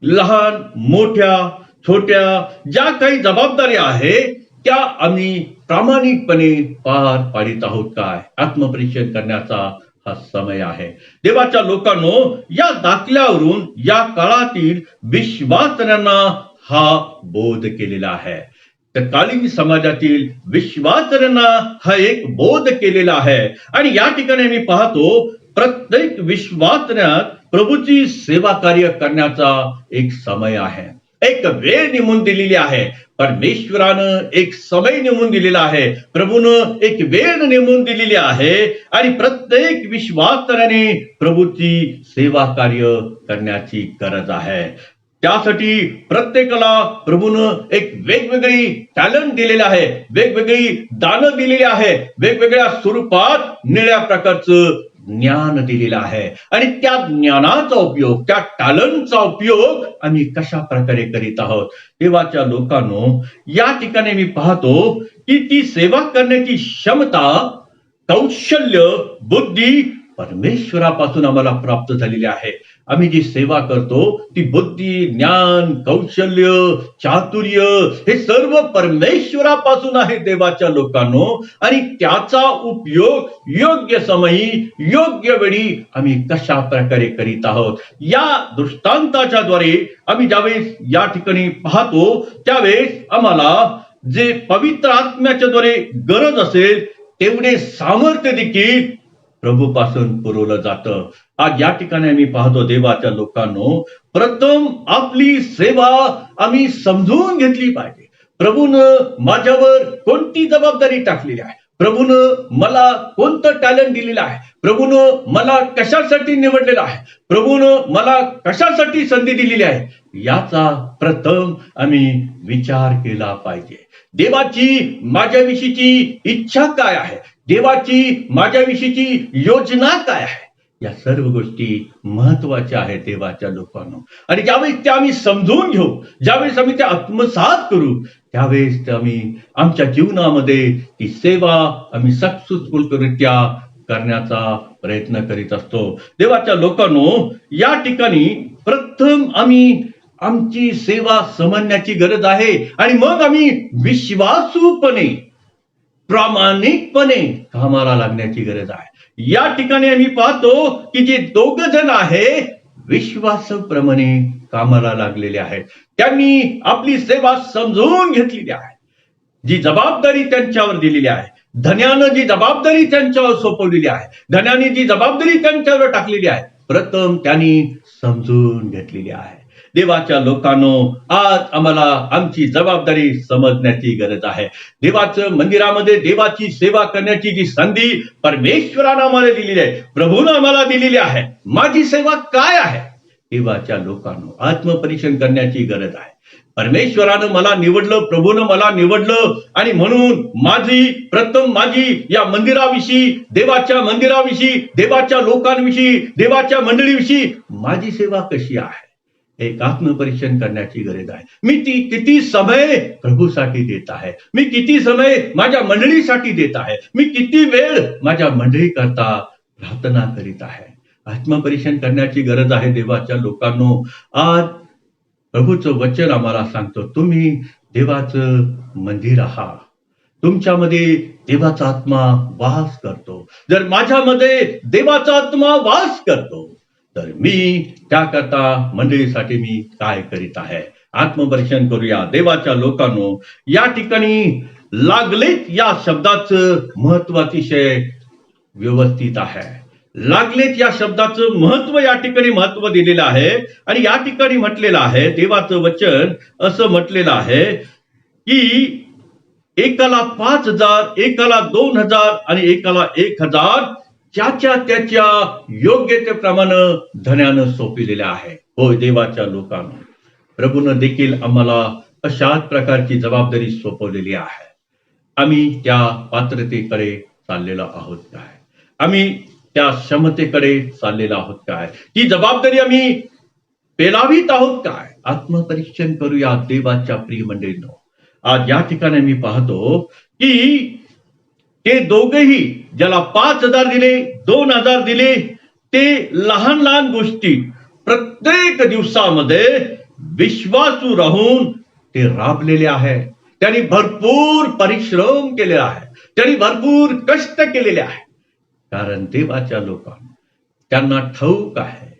लहान मोठ्या छोट्या ज्या काही जबाबदारी आहे, त्या आम्ही प्रामाणिकपणे पार पाडित आहोत काय? आत्मपरीक्षण करण्याचा हा समय आहे. देवाच्या लोकांनो, या दाखल्यावरून या काळातील विश्वासणाऱ्यांना हा बोध केलेला आहे. तत्कालीन समाजातील विश्वासणाऱ्यांना हा एक बोध केलेला आहे. आणि या ठिकाणी मी पाहतो प्रत्येक विश्वासण्यात प्रभूची सेवा कार्य करण्याचा एक समय आहे, एक वेळ नेमून दिलेली आहे. परमेश्वरानं एक समय नेमून दिलेला आहे, प्रभूनं एक वेळ नेमून दिलेली आहे, आणि प्रत्येक विश्वासणाऱ्याने प्रभूची सेवा कार्य करण्याची गरज आहे. त्यासाठी प्रत्येकाला प्रभूनं एक वेगवेगळी टॅलेंट दिलेलं आहे, वेगवेगळी दानं दिलेली आहे, वेगवेगळ्या स्वरूपात निळ्या प्रकारचं ज्ञान दिलेलं आहे. आणि त्या ज्ञानाचा उपयोग, त्या टॅलेंटचा उपयोग आम्ही कशा प्रकारे करीत आहोत? देवाच्या लोकांनो, या ठिकाणी मी पाहतो की ती सेवा करण्याची क्षमता, कौशल्य, बुद्धी परमेश्वरापासून आम्हाला प्राप्त झालेली आहे. आम्ही जी सेवा करतो ती बुद्धी, ज्ञान, कौशल्य, चातुर्य हे सर्व परमेश्वरापासून आहे देवाच्या लोकांनो. आणि त्याचा उपयोग योग्य समयी, योग्य वेळी आम्ही कशा प्रकारे करीत आहोत? या दृष्टांताच्या द्वारे आम्ही ज्यावेळेस या ठिकाणी पाहतो त्यावेळेस आम्हाला जे पवित्र आत्म्याच्या द्वारे गरज असेल तेवढे सामर्थ्य देखील प्रभूपासून पुरवलं जातं. आज या ठिकाणी आम्ही पाहतो देवाच्या लोकांनो, प्रथम आपली सेवा आम्ही समजून घेतली पाहिजे. प्रभूनं माझ्यावर कोणती जबाबदारी टाकलेली आहे, प्रभूनं मला कोणतं टॅलेंट दिलेलं आहे, प्रभूनं मला कशासाठी निवडलेलं आहे, प्रभूनं मला कशासाठी संधी दिलेली आहे, याचा प्रथम आम्ही विचार केला पाहिजे. देवाची माझ्याविषयीची इच्छा काय आहे, देवाची माझ्याविषयीची योजना काय आहे, या सर्व गोष्टी महत्वाच्या आहेत देवाच्या लोकांनो. आणि ज्यावेळेस त्या आम्ही समजून घेऊ, ज्यावेळेस आम्ही त्या आत्मसात करू, त्यावेळेस आम्ही आमच्या जीवनामध्ये ती सेवा आम्ही सक्सेसफुलरित्या करण्याचा प्रयत्न करीत असतो. देवाच्या लोकांनो, या ठिकाणी प्रथम आम्ही आमची सेवा समजण्याची गरज आहे आणि मग आम्ही विश्वासूपणे प्रामाणिकपणे कामाला लागण्याची गरज आहे. या ठिकाणी आम्ही पाहतो की जे दोघ जण आहे विश्वासाप्रमाणे कामाला लागलेले आहेत. त्यांनी आपली सेवा समजून घेतलेली आहे. जी जबाबदारी त्यांच्यावर दिलेली आहे, धन्यानं जी जबाबदारी त्यांच्यावर सोपवलेली आहे, धन्याने जी जबाबदारी त्यांच्यावर टाकलेली आहे, प्रथम त्यांनी समजून घेतलेली आहे. देवाच्या लोकांनो, आज आम्हाला आमची जबाबदारी समजण्याची गरज आहे. देवाचं मंदिरामध्ये देवाची सेवा करण्याची जी संधी परमेश्वरानं आम्हाला दिलेली आहे, प्रभूनं आम्हाला दिलेली आहे, माझी सेवा काय आहे? देवाच्या लोकांनो, आत्मपरीक्षण करण्याची गरज आहे. परमेश्वरानं मला निवडलं, प्रभूनं मला निवडलं आणि म्हणून माझी या मंदिराविषयी, देवाच्या मंदिराविषयी, देवाच्या लोकांविषयी, देवाच्या मंडळीविषयी माझी सेवा कशी आहे, एक आत्मपरीक्षण करण्याची गरज आहे. मी ती किती समय प्रभूसाठी देत आहे, मी किती समय माझ्या मंडळीसाठी देत आहे, मी किती वेळ माझ्या मंडळी करता प्रार्थना करीत आहे. आत्मपरीक्षण करण्याची गरज आहे देवाच्या लोकांनो. आज प्रभूचं वचन आम्हाला सांगतो, तुम्ही देवाचं मंदिर आहात, तुमच्यामध्ये देवाचा आत्मा वास करतो. जर माझ्यामध्ये देवाचा आत्मा वास करतो तर मी त्याकरता मंडळीसाठी मी काय करीत आहे, आत्मपरीक्षण करूया. देवाच्या लोकांनो, या ठिकाणी लागलेत या शब्दाचं महत्व अतिशय व्यवस्थित आहे. लागलेत या शब्दाचं महत्व या ठिकाणी महत्व दिलेलं आहे. आणि या ठिकाणी म्हटलेलं आहे, देवाचं वचन असं म्हटलेलं आहे की एकाला 5,000, एकाला 2,000 आणि एकाला 1,000 त्याच्या योग्यतेप्रमाणे धन्यानं सोपविलेले आहे. होय देवाच्या लोकांनो, प्रभूनं देखील आम्हाला अशाच प्रकारची जबाबदारी सोपवलेली आहे. आम्ही त्या पात्रतेकडे चाललेलो आहोत काय, आम्ही त्या क्षमतेकडे चाललेलो आहोत काय, ती जबाबदारी आम्ही पेलावीत आहोत काय, आत्मपरीक्षण करूया देवाच्या प्रिय मंडळींनो. आज या ठिकाणी मी पाहतो की ते दोघेही, ज्याला 5,000 दिले, 2,000 दिले, ते लहान लहान गोष्टी प्रत्येक दिवसामध्ये विश्वासू राहून ते राबलेले आहे. त्यांनी भरपूर परिश्रम केले आहे, त्यांनी भरपूर कष्ट केलेले आहे. कारण देवाच्या लोकांना, त्यांना ठाऊक आहे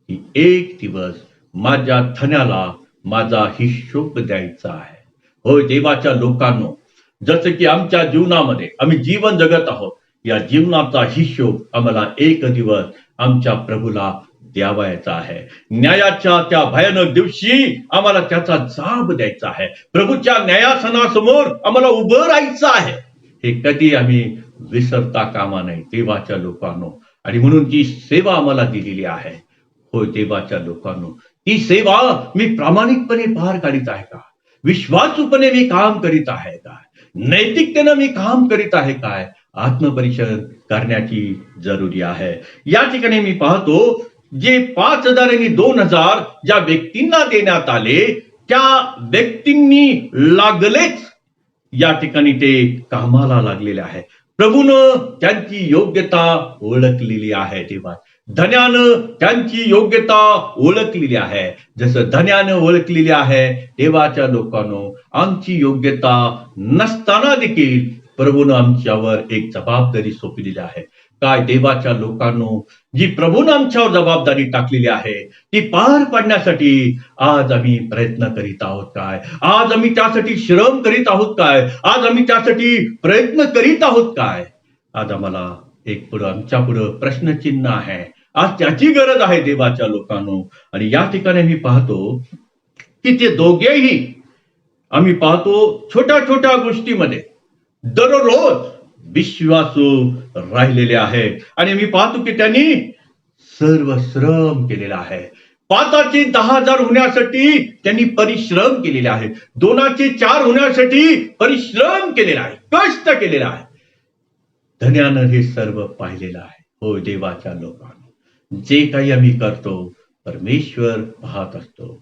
की एक दिवस माझ्या धन्याला माझा हिशोब द्यायचा आहे. होय देवाच्या लोकांनो, जसं की आमच्या जीवनामध्ये आम्ही जीवन जगत आहोत, या जीवनाचा हिशोब आम्हाला एक दिवस आमच्या प्रभूला द्यावायचा आहे. न्यायाच्या त्या भयानक दिवशी आम्हाला त्याचा जाब द्यायचा आहे. प्रभूच्या न्यायासनासमोर आम्हाला उभं राहायचं आहे. हे कधी आम्ही विसरता कामा नये देवाच्या लोकांनो. आणि म्हणून जी सेवा आम्हाला दिलेली आहे, होय देवाच्या लोकांनो, ती सेवा मी प्रामाणिकपणे पार काढीत आहे का, विश्वासूपणे मी काम करीत आहे का, नैतिकतेनं मी काम करीत आहे काय, आत्मपरीक्षण करण्याची जरुरी आहे. या ठिकाणी मी पाहतो, जे 5,000 आणि 2,000 ज्या व्यक्तींना देण्यात आले, त्या व्यक्तींनी लागलेच या ठिकाणी ते कामाला लागलेले आहे. प्रभूनं त्यांची योग्यता ओळखलेली आहे. देवा धन्यानं त्यांची योग्यता ओळखलेली आहे. जसं धन्यानं ओळखलेली आहे, देवाच्या लोकांनो, आमची योग्यता नसताना देखील प्रभूनं आमच्यावर एक जबाबदारी सोपवलेली आहे. काय देवाच्या लोकांनो, जी प्रभूनं आमच्यावर जबाबदारी टाकलेली आहे, ती पार पाडण्यासाठी आज आम्ही प्रयत्न करीत आहोत काय, आज आम्ही त्यासाठी श्रम करीत आहोत काय, आज आम्ही त्यासाठी प्रयत्न करीत आहोत काय. आज आम्हाला एक आमच्या पुढं प्रश्नचिन्ह आहे. आज त्याची गरज आहे देवाच्या लोकांनो. आणि या ठिकाणी मी पाहतो की ते दोघेही, आम्ही पाहतो छोट्या छोट्या गोष्टीमध्ये दररोज विश्वासू राहिलेले आहेत. आणि मी पाहतो की त्यांनी सर्व श्रम केलेला आहे. 5चे 10,000 होण्यासाठी त्यांनी परिश्रम केलेले आहे. 2चे 4 होण्यासाठी परिश्रम केलेला आहे, कष्ट केलेला आहे. धन्यानं हे सर्व पाहिलेलं आहे. हो देवाच्या लोकांनो, जे काही आम्ही करतो परमेश्वर पाहत असतो.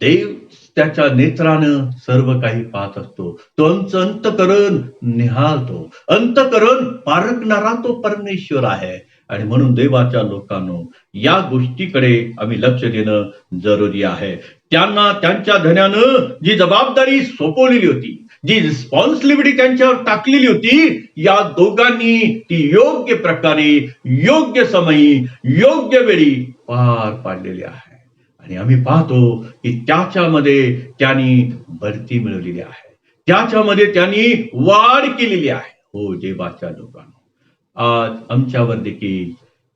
देव त्याच्या नेत्रानं सर्व काही पाहत असतो. तो आमचं अंतकरण निहाळतो. अंतकरण पारखणारा तो परमेश्वर आहे. आणि म्हणून देवाच्या लोकांनो, या गोष्टीकडे आम्ही लक्ष देणं जरुरी आहे. त्यांना त्यांच्या धन्यानं जी जबाबदारी सोपवलेली होती, जी रिस्पॉन्सिबिलिटी त्यांच्यावर टाकलेली होती, या दोघांनी ती योग्य प्रकारे, योग्य समयी, योग्य वेळी पार पाडलेली आहे. आणि आम्ही पाहतो की त्याच्यामध्ये त्यांनी बढती मिळवलेली आहे. त्याच्यामध्ये त्यांनी वाढ केलेली आहे. हो देवाच्या लोकांनो, आज आमच्यावर देखील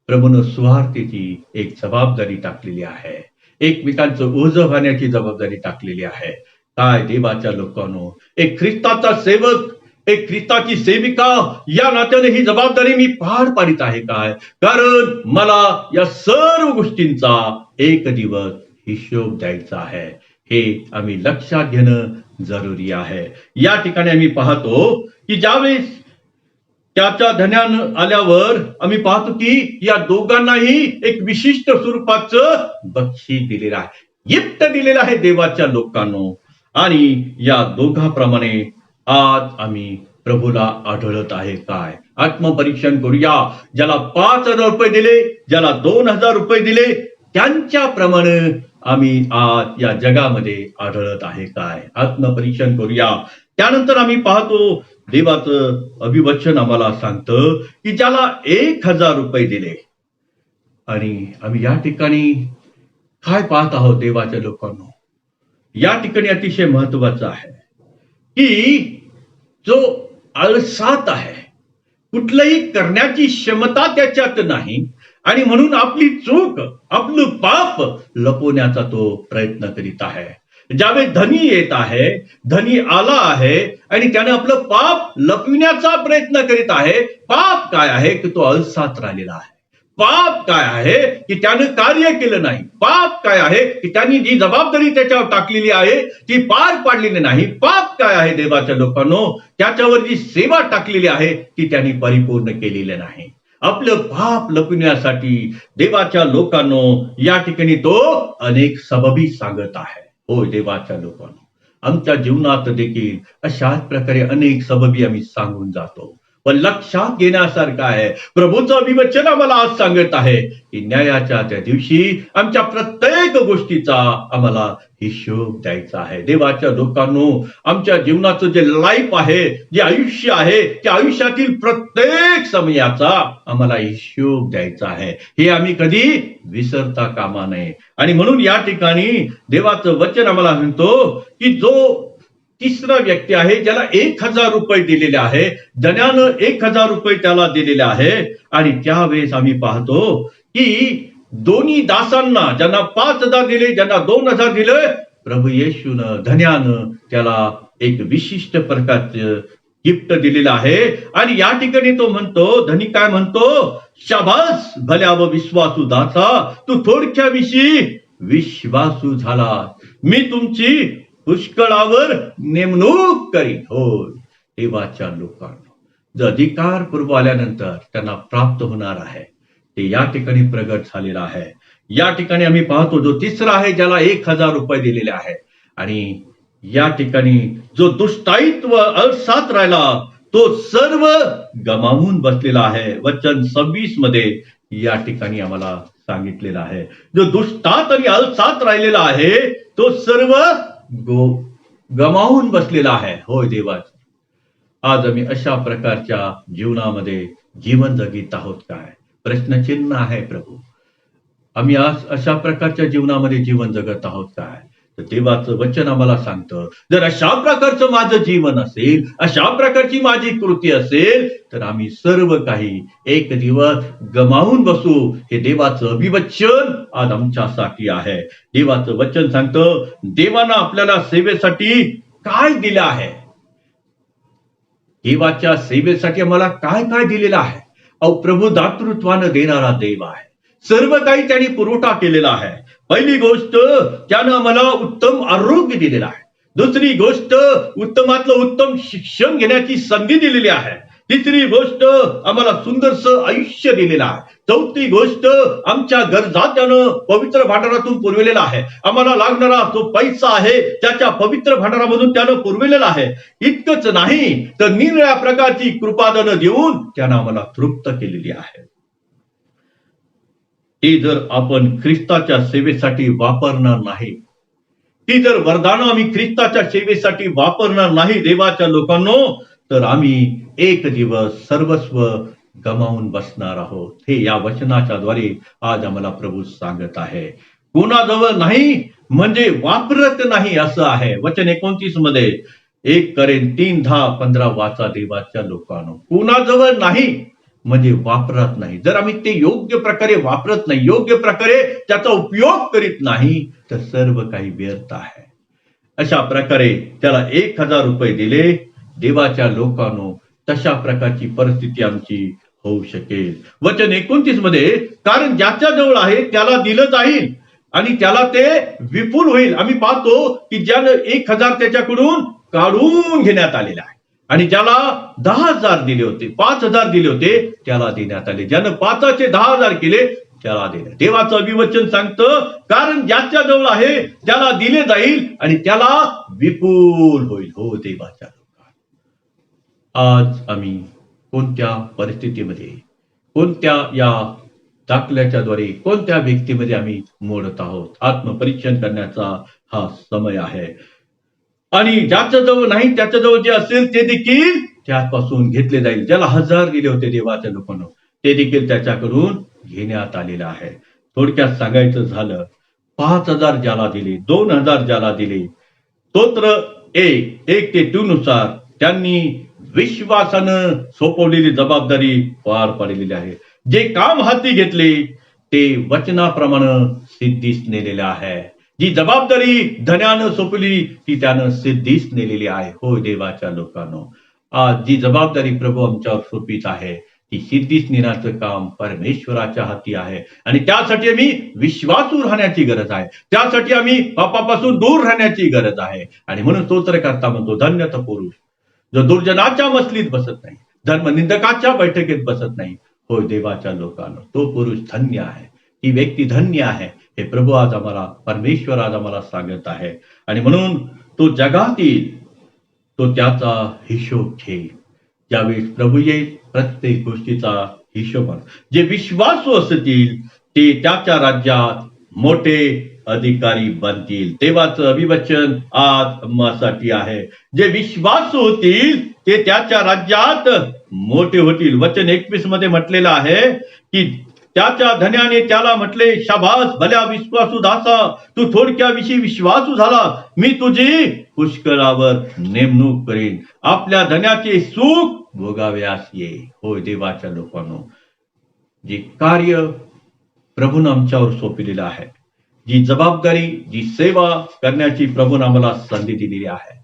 प्रभूनं सुवार्तेची एक जबाबदारी टाकलेली आहे. एकमेकांचं ओझं व्हाण्याची जबाबदारी टाकलेली आहे. काय देवाच्या लोकांनो, एक ख्रिस्ताचा सेवक, एक ख्रिस्ताची सेविका या नात्याने ही जबाबदारी मी पार पाडित आहे काय? कारण मला या सर्व गोष्टींचा एक दिवस हिशोब द्यायचा आहे. हे आम्ही लक्षात घेणं जरुरी आहे. या ठिकाणी आम्ही पाहतो की ज्यावेळेस त्याच्या धन्यानं आल्यावर आम्ही पाहतो की या दोघांनाही एक विशिष्ट स्वरूपाचं बक्षीस दिलेलं आहे, गिफ्ट दिलेलं आहे देवाच्या लोकांनो. आणि या दोघांप्रमाणे आज आम्ही प्रभूला आढळत आहे काय? आत्मपरीक्षण करूया. ज्याला 5,000 रुपये दिले, ज्याला 2,000 रुपये दिले, त्यांच्याप्रमाणे आम्ही आज या जगामध्ये आढळत आहे काय? आत्मपरीक्षण करूया. त्यानंतर आम्ही पाहतो देवाचं अभिवचन आम्हाला सांगतं की ज्याला 1,000 रुपये दिले. आणि आम्ही या ठिकाणी काय पाहत आहोत देवाच्या लोकांनो? या ठिकाणी अतिशय महत्वाचं आहे की जो आळसात आहे, कुठलंही करण्याची क्षमता त्याच्यात नाही, आणि म्हणून आपली चूक, आपलं पाप लपवण्याचा तो प्रयत्न करीत आहे. ज्यावेळेस धनी येत आहे, धनी आला आहे आणि त्याने आपलं पाप लपविण्याचा प्रयत्न करीत आहे. पाप काय आहे की तो आळसात राहिलेला आहे. पाप काय आहे की त्याने कार्य केलं नाही. पाप काय आहे की त्यांनी जी जबाबदारी त्याच्यावर टाकलेली आहे ती पार पाडलेली नाही. पाप काय आहे देवाच्या लोकांनो? त्याच्यावर जी सेवा टाकलेली आहे ती त्यांनी परिपूर्ण केलेली नाही. आपलं पाप लपविण्यासाठी देवाच्या लोकांनो या ठिकाणी तो अनेक सबबी सांगत आहे. हो देवाच्या लोकांनो, आमच्या जीवनात देखील अशाच प्रकारे अनेक सबबी आम्ही सांगून जातो. पण लक्षात घेण्यासारखं आहे, प्रभूचं अभिवचन आम्हाला आज सांगत आहे की न्यायाच्या त्या दिवशी आमच्या प्रत्येक गोष्टीचा आम्हाला हिशोब द्यायचा आहे. देवाच्या लोकांनो, आमच्या जीवनाचं जे लाईफ आहे, जे आयुष्य आहे, त्या आयुष्यातील प्रत्येक समयाचा आम्हाला हिशोब द्यायचा आहे. हे आम्ही कधी विसरता कामा नये. आणि म्हणून या ठिकाणी देवाचं वचन आम्हाला म्हणतो की जो तिसरा व्यक्ती आहे, ज्याला 1,000 रुपये दिलेले आहे, धन्यानं 1,000 रुपये त्याला दिलेले आहे. आणि त्यावेळेस आम्ही पाहतो की दोन्ही दासांना, ज्यांना 5,000 दिले, ज्यांना 2,000 दिले, प्रभू येशूनं धन्यानं त्याला एक विशिष्ट प्रकारचं गिफ्ट दिलेलं आहे. आणि या ठिकाणी तो म्हणतो, धनी काय म्हणतो? शाबास भल्या व विश्वासू दासा, तू थोडक्या विषयी विश्वासू झाला, मी तुमची पुष्कळावर नेमणूक करीन. हो देवाच्या लोकांनो, जो अधिकार पूर्व आल्यानंतर त्यांना प्राप्त होणार आहे ते या ठिकाणी प्रगट झालेला आहे. या ठिकाणी आम्ही पाहतो जो तिसरा आहे, ज्याला 1,000 रुपये दिलेले आहे. आणि या ठिकाणी जो दुष्टाईत्व अळसात राहिला तो सर्व गमावून बसलेला आहे. वचन 26 मध्ये या ठिकाणी आम्हाला सांगितलेलं आहे, जो दुष्टात आणि अळसात राहिलेला आहे तो सर्व गमावून बसलेला आहे. होय देवाच, आज आम्ही अशा प्रकारच्या जीवनामध्ये जीवन जगीत आहोत काय? प्रश्नचिन्ह आहे प्रभू. आम्ही आज अशा प्रकारच्या जीवनामध्ये जीवन जगत आहोत काय? तर देवाचं वचन आम्हाला सांगतं, जर अशा प्रकारचं माझं जीवन असेल, अशा प्रकारची माझी कृती असेल, तर आम्ही सर्व काही एक दिवस गमावून बसू. हे देवाचं अभिवचन आज आमच्यासाठी आहे. देवाचं वचन सांगतं, देवानं आपल्याला सेवेसाठी काय दिलं आहे? देवाच्या सेवेसाठी आम्हाला काय काय दिलेलं आहे. अहो, प्रभू दातृत्वानं देणारा देव आहे. सर्व काही त्यांनी पुरवठा केलेला आहे. पहिली गोष्ट, त्यानं आम्हाला उत्तम आरोग्य दिलेलं आहे. दुसरी गोष्ट, उत्तमातलं उत्तम शिक्षण घेण्याची संधी दिलेली आहे. तिसरी गोष्ट, आम्हाला सुंदरसं आयुष्य दिलेलं आहे. चौथी गोष्ट, आमच्या गरजा त्यानं पवित्र भांडारातून पुरविलेला आहे. आम्हाला लागणारा जो पैसा आहे त्याच्या पवित्र भांडारामधून त्यानं पुरविलेला आहे. इतकंच नाही तर निरनिराळ्या प्रकारची कृपादानं देऊन त्यानं आम्हाला तृप्त केलेली आहे. ती जर आपण ख्रिस्ताच्या सेवेसाठी वापरणार नाही, ती जर वरदानं आम्ही ख्रिस्ताच्या सेवेसाठी वापरणार नाही देवाच्या लोकांनो, तर आम्ही एक दिवस सर्वस्व गमावून बसणार आहोत. हे या वचनाच्या द्वारे आज आम्हाला प्रभू सांगत आहे. कोणाजवळ नाही म्हणजे वापरत नाही असं आहे. वचन 29 मध्ये 1 करेन 3:10-15 वाचा देवाच्या लोकांनो. कोणाजवळ नाही म्हणजे वापरत नाही. जर आम्ही ते योग्य प्रकारे वापरत नाही, योग्य प्रकारे त्याचा उपयोग करीत नाही, तर सर्व काही व्यर्थ आहे. अशा प्रकारे त्याला 1,000 रुपये दिले देवाच्या लोकांनो. तशा प्रकारची परिस्थिती आमची होऊ शकेल. वचन 29 मध्ये, कारण ज्याच्या जवळ आहे त्याला दिलं जाईल आणि त्याला ते विपुल होईल. आम्ही पाहतो की ज्यानं 1,000 त्याच्याकडून काढून घेण्यात आलेला आहे आणि ज्याला 10,000 दिले होते, 5,000 दिले होते, त्याला देण्यात आले. ज्यानं 5चे 10,000 केले त्याला दिले. देवाचं अभिवचन सांगतं, कारण ज्याच्या जवळ आहे त्याला दिले जाईल आणि त्याला विपुल होईल. हो देवाच्या लोकांनो, आज आम्ही कोणत्या परिस्थितीमध्ये, कोणत्या या दाखल्याच्या द्वारे, कोणत्या व्यक्तीमध्ये आम्ही मोडत आहोत, आत्मपरीक्षण करण्याचा हा समय आहे. आणि ज्याच्या जवळ नाही त्याच्याजवळ जे असेल ते देखील त्यापासून घेतले जाईल. ज्याला 1,000 दिले होते देवाच्या लोकांना, ते देखील त्याच्याकडून घेण्यात आलेलं आहे. थोडक्यात सांगायचं झालं, 5,000 ज्याला दिले, 2,000 ज्याला दिले, स्तोत्र 1 ते 2 नुसार त्यांनी विश्वासानं सोपवलेली जबाबदारी पार पाडलेली आहे. जे काम हाती घेतले ते वचनाप्रमाणे सिद्धीस नेलेले आहे. जी जबाबदारी धन्यानं सोपली ती त्यानं सिद्धीस नेलेली आहे. हो देवाच्या लोकांनो, आज जी जबाबदारी प्रभू आमच्यावर सोपीत आहे ती सिद्धीस नेण्याचं काम परमेश्वराच्या हाती आहे. आणि त्यासाठी आम्ही विश्वासू राहण्याची गरज आहे. त्यासाठी आम्ही पापापासून दूर राहण्याची गरज आहे. आणि म्हणून स्तोत्रकर्ता म्हणतो, धन्य तो पुरुष जो दुर्जनाच्या मसलीत बसत नाही, धर्मनिंदकाच्या बैठकीत बसत नाही. हो देवाच्या लोकांनो, तो पुरुष धन्य आहे, ती व्यक्ती धन्य आहे. हे प्रभू आज आम्हाला, परमेश्वर आज आम्हाला सांगत आहे. आणि म्हणून तो जगातील तो त्याचा हिशोब घेईल. ज्यावेळी प्रभू येईल प्रत्येक गोष्टीचा हिशोब. जे विश्वासू असतील ते त्याच्या राज्यात मोठे अधिकारी बनतील. देवाचं अभिवचन आज आम्हासाठी आहे. जे विश्वासू होतील ते त्याच्या राज्यात मोठे होतील. वचन 21 मध्ये म्हटलेलं आहे की त्याच्या धन्याने त्याला म्हटले, शाबास भल्या विश्वासू दासा, तू थोडक्याविषयी विश्वासू झाला, मी तुझी पुष्कळावर नेमणूक करीन. आपल्या धन्याचे सुख भोगाव्यास ये. होय देवाच्या लोकांनो, जे कार्य प्रभूनं आमच्यावर सोपलेलं आहे, जी जबाबदारी, जी सेवा करण्याची प्रभूनं आम्हाला संधी दिलेली आहे,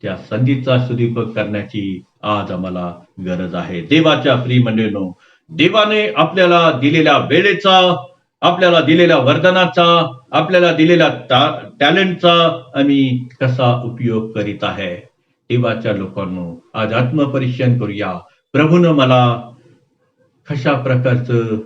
त्या संधीचा सदुपयोग करण्याची आज आम्हाला गरज आहे. देवाच्या प्रिय मंडळींनो, देवाने आपल्याला दिलेल्या वेळेचा, आपल्याला दिलेल्या वरदानाचा, आपल्याला दिलेल्या टॅलेंटचा आम्ही कसा उपयोग करीत आहे. देवाच्या लोकांनो, आज आत्मपरीक्षण करूया. प्रभूनं मला कशा प्रकारचं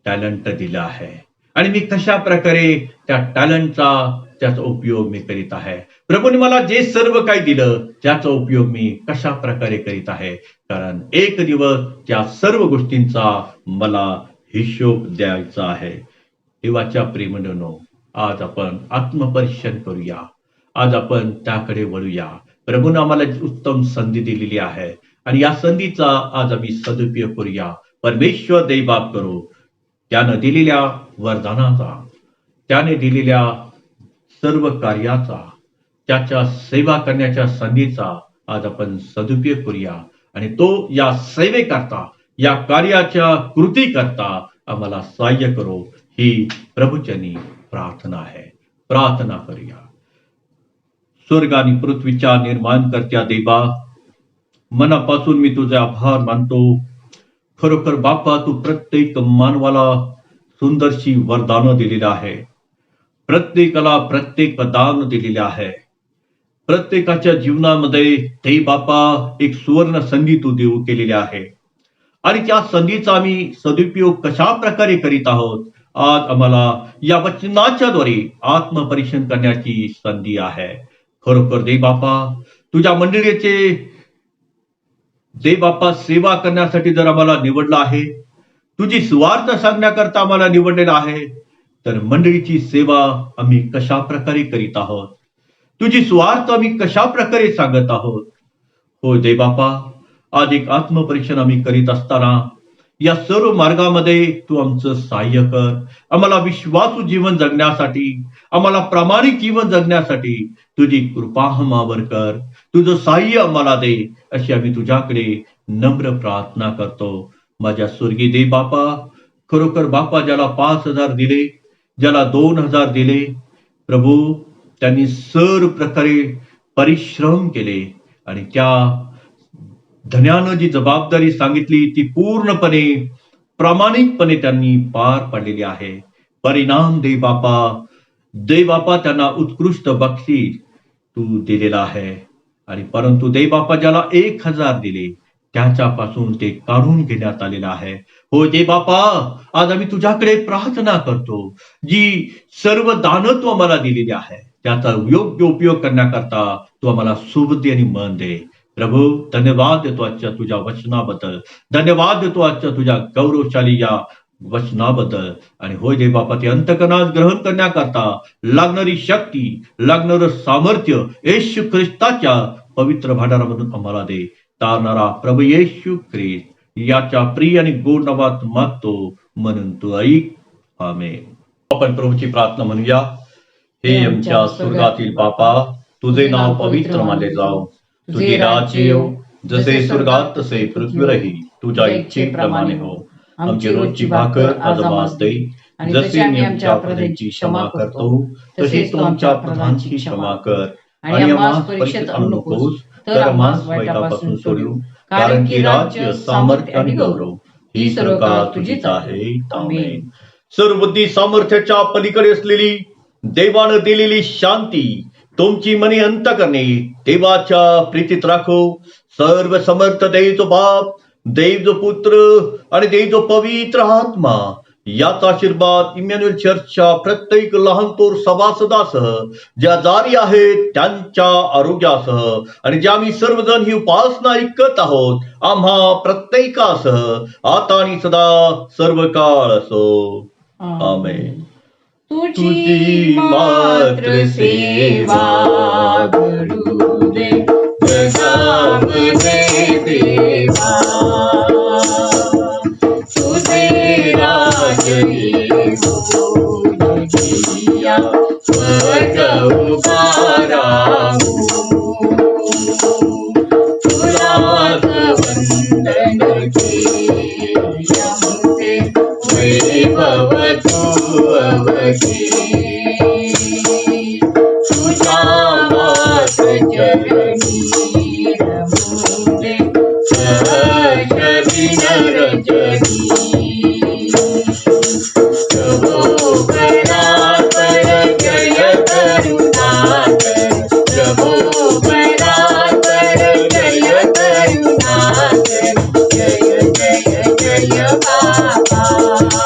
टॅलेंट दिलं आहे आणि मी कशा प्रकारे त्या टॅलेंटचा, त्याचा उपयोग मी करीत आहे. प्रभूने मला जे सर्व काही दिलं त्याचा उपयोग मी कशा प्रकारे करीत आहे. कारण एक दिवस त्या सर्व गोष्टींचा मला हिशोब द्यायचा आहे. देवाच्या प्रेमंडनो, आज आपण आत्मपरीक्षण करूया. आज आपण त्याकडे वळूया. प्रभूने आम्हाला उत्तम संधी दिलेली आहे आणि या संधीचा आज आम्ही सदुपयोग करूया. परमेश्वर दैबाप करू. त्यानं दिलेल्या वरदानाचा, त्याने दिलेल्या सर्व कार्याचा, त्याच्या सेवा करण्याच्या संधीचा आज आपण सदुपयोग करूया आणि तो या सेवेकरता, या कार्याच्या कृती करता आम्हाला सहाय्य करो. ही प्रभूचनी प्रार्थना आहे. प्रार्थना करूया. स्वर्ग आणि पृथ्वीच्या निर्माण करत्या देवा, मनापासून मी तुझे आभार मानतो. खरोखर बाप्पा, तू प्रत्येक मानवाला सुंदरशी वरदानं दिलेली आहे. प्रत्येकाला प्रत्येक दान दिलेले आहे. प्रत्येकाच्या जीवनामध्ये ते बाप्पा एक सुवर्ण संधी तू देऊ केलेली आहे आणि त्या संधीचा आम्ही सदुपयोग कशा प्रकारे करीत आहोत, आज आम्हाला या वचनाच्या द्वारे आत्मपरीक्षण करण्याची संधी आहे. खरोखर दे बाप्पा, तुझ्या मंडळीचे दे बाप्पा सेवा करण्यासाठी जर आम्हाला निवडलं आहे, तुझी सुवार्थ सांगण्याकरता आम्हाला निवडलेलं आहे, तर मंडळीची सेवा आम्ही कशा प्रकारे करीत आहोत, तुझी सुवार्थ आम्ही कशा प्रकारे सांगत आहोत. हो दे बाप्पा, आज एक आत्मपरीक्षण आम्ही करीत असताना या सर्व मार्गामध्ये तू आमचं सहाय्य कर. आम्हाला विश्वासू जीवन जगण्यासाठी, आम्हाला प्रामाणिक जीवन जगण्यासाठी तुझी कृपा आम्हावर कर. तुझं सहाय्य आम्हाला दे, अशी आम्ही तुझ्याकडे नम्र प्रार्थना करतो. माझ्या स्वर्गीय दे बापा, खरोखर बापा, ज्याला 5,000 दिले, ज्याला 2,000 दिले, प्रभू त्यांनी सर्व प्रकारे परिश्रम केले आणि त्या धन्यानं जी जबाबदारी सांगितली ती पूर्णपणे प्रामाणिकपणे त्यांनी पार पाडलेली आहे. परिणाम दे बापा, त्यांना उत्कृष्ट बक्षीस तू दिलेला आहे. आणि परंतु दे बापा, ज्याला 1,000 दिले त्याच्यापासून ते काढून घेण्यात आलेलं आहे. हो दे बापा, आज आम्ही तुझ्याकडे प्रार्थना करतो, जी सर्व दानं तू आम्हाला दिलेली आहे त्याचा योग्य उपयोग करण्याकरता तू आम्हाला सुबुद्धी आणि मन दे. प्रभू, धन्यवाद देतो आजच्या तुझ्या वचनाबद्दल, धन्यवाद देतो आजच्या तुझ्या गौरवशाली या वचनाबद्दल. आणि होय दे बापा, ते अंतकरणात ग्रहण करण्याकरता लागणारी शक्ती, लागणारं सामर्थ्य येशू ख्रिस्ताच्या पवित्र भांडारामधून आम्हाला दे. तारणारा प्रभू येशू ख्रिस्त याच्या प्रिय आणि गोड नावात मागतो, म्हणून तू ऐक. आमेन. आपण प्रभूची प्रार्थना म्हणूया. हे आमच्या स्वर्गातील बापा, तुझे नाव पवित्र मानले जाओ, तुझे राज्य येऊ, जसे स्वर्गात तसे पृथ्वीवरही तुझ्या इच्छेप्रमाणे हो. आमची रोजची भाकर आज आम्हास दे, जसे आम्ही आमच्या अपराधांची क्षमा करतो, तसेच तू आमच्या अपराधांची क्षमा कर. आणि आम्हास परीक्षेत आणू नकोस, तर आम्हास वाईटापासून सोडू, कारण की राज्य, सामर्थ्य आणि गौरव ही सर्व काळ तुझीच आहे. आमेन. सर्व बुद्धी सामर्थ्याच्या पलीकडे असलेली देवानं दिलेली शांती तुमची मनी अंतःकरणे देवाच्या प्रीतीत राखो. सर्व समर्थ देव जो बाप, देव जो पुत्र आणि देव जो पवित्र आत्मा याचा आशीर्वाद इमॅन्युअल चर्चच्या प्रत्येक लहान थोर सभासदासह, ज्या जारी आहेत त्यांच्या आरोग्यासह आणि ज्या आम्ही सर्वजण ही उपासना ऐकत आहोत, आम्हा प्रत्येकासह आता आणि सदा सर्व काळ असो. आमेन. तुझी मात्र सेवा करू दे जगामध्ये देवा, तुझे राज येऊ जिया स्वर्ग उभाराऊ, तुलाच वंदन केले वैभव तू अवघे, तुझ्या मात चरणी रमू दे सहज विनरजनी. प्रभो परात्पर जय करुणाकर, प्रभो परात्पर जय करुणाकर, जय जय जय बाबा.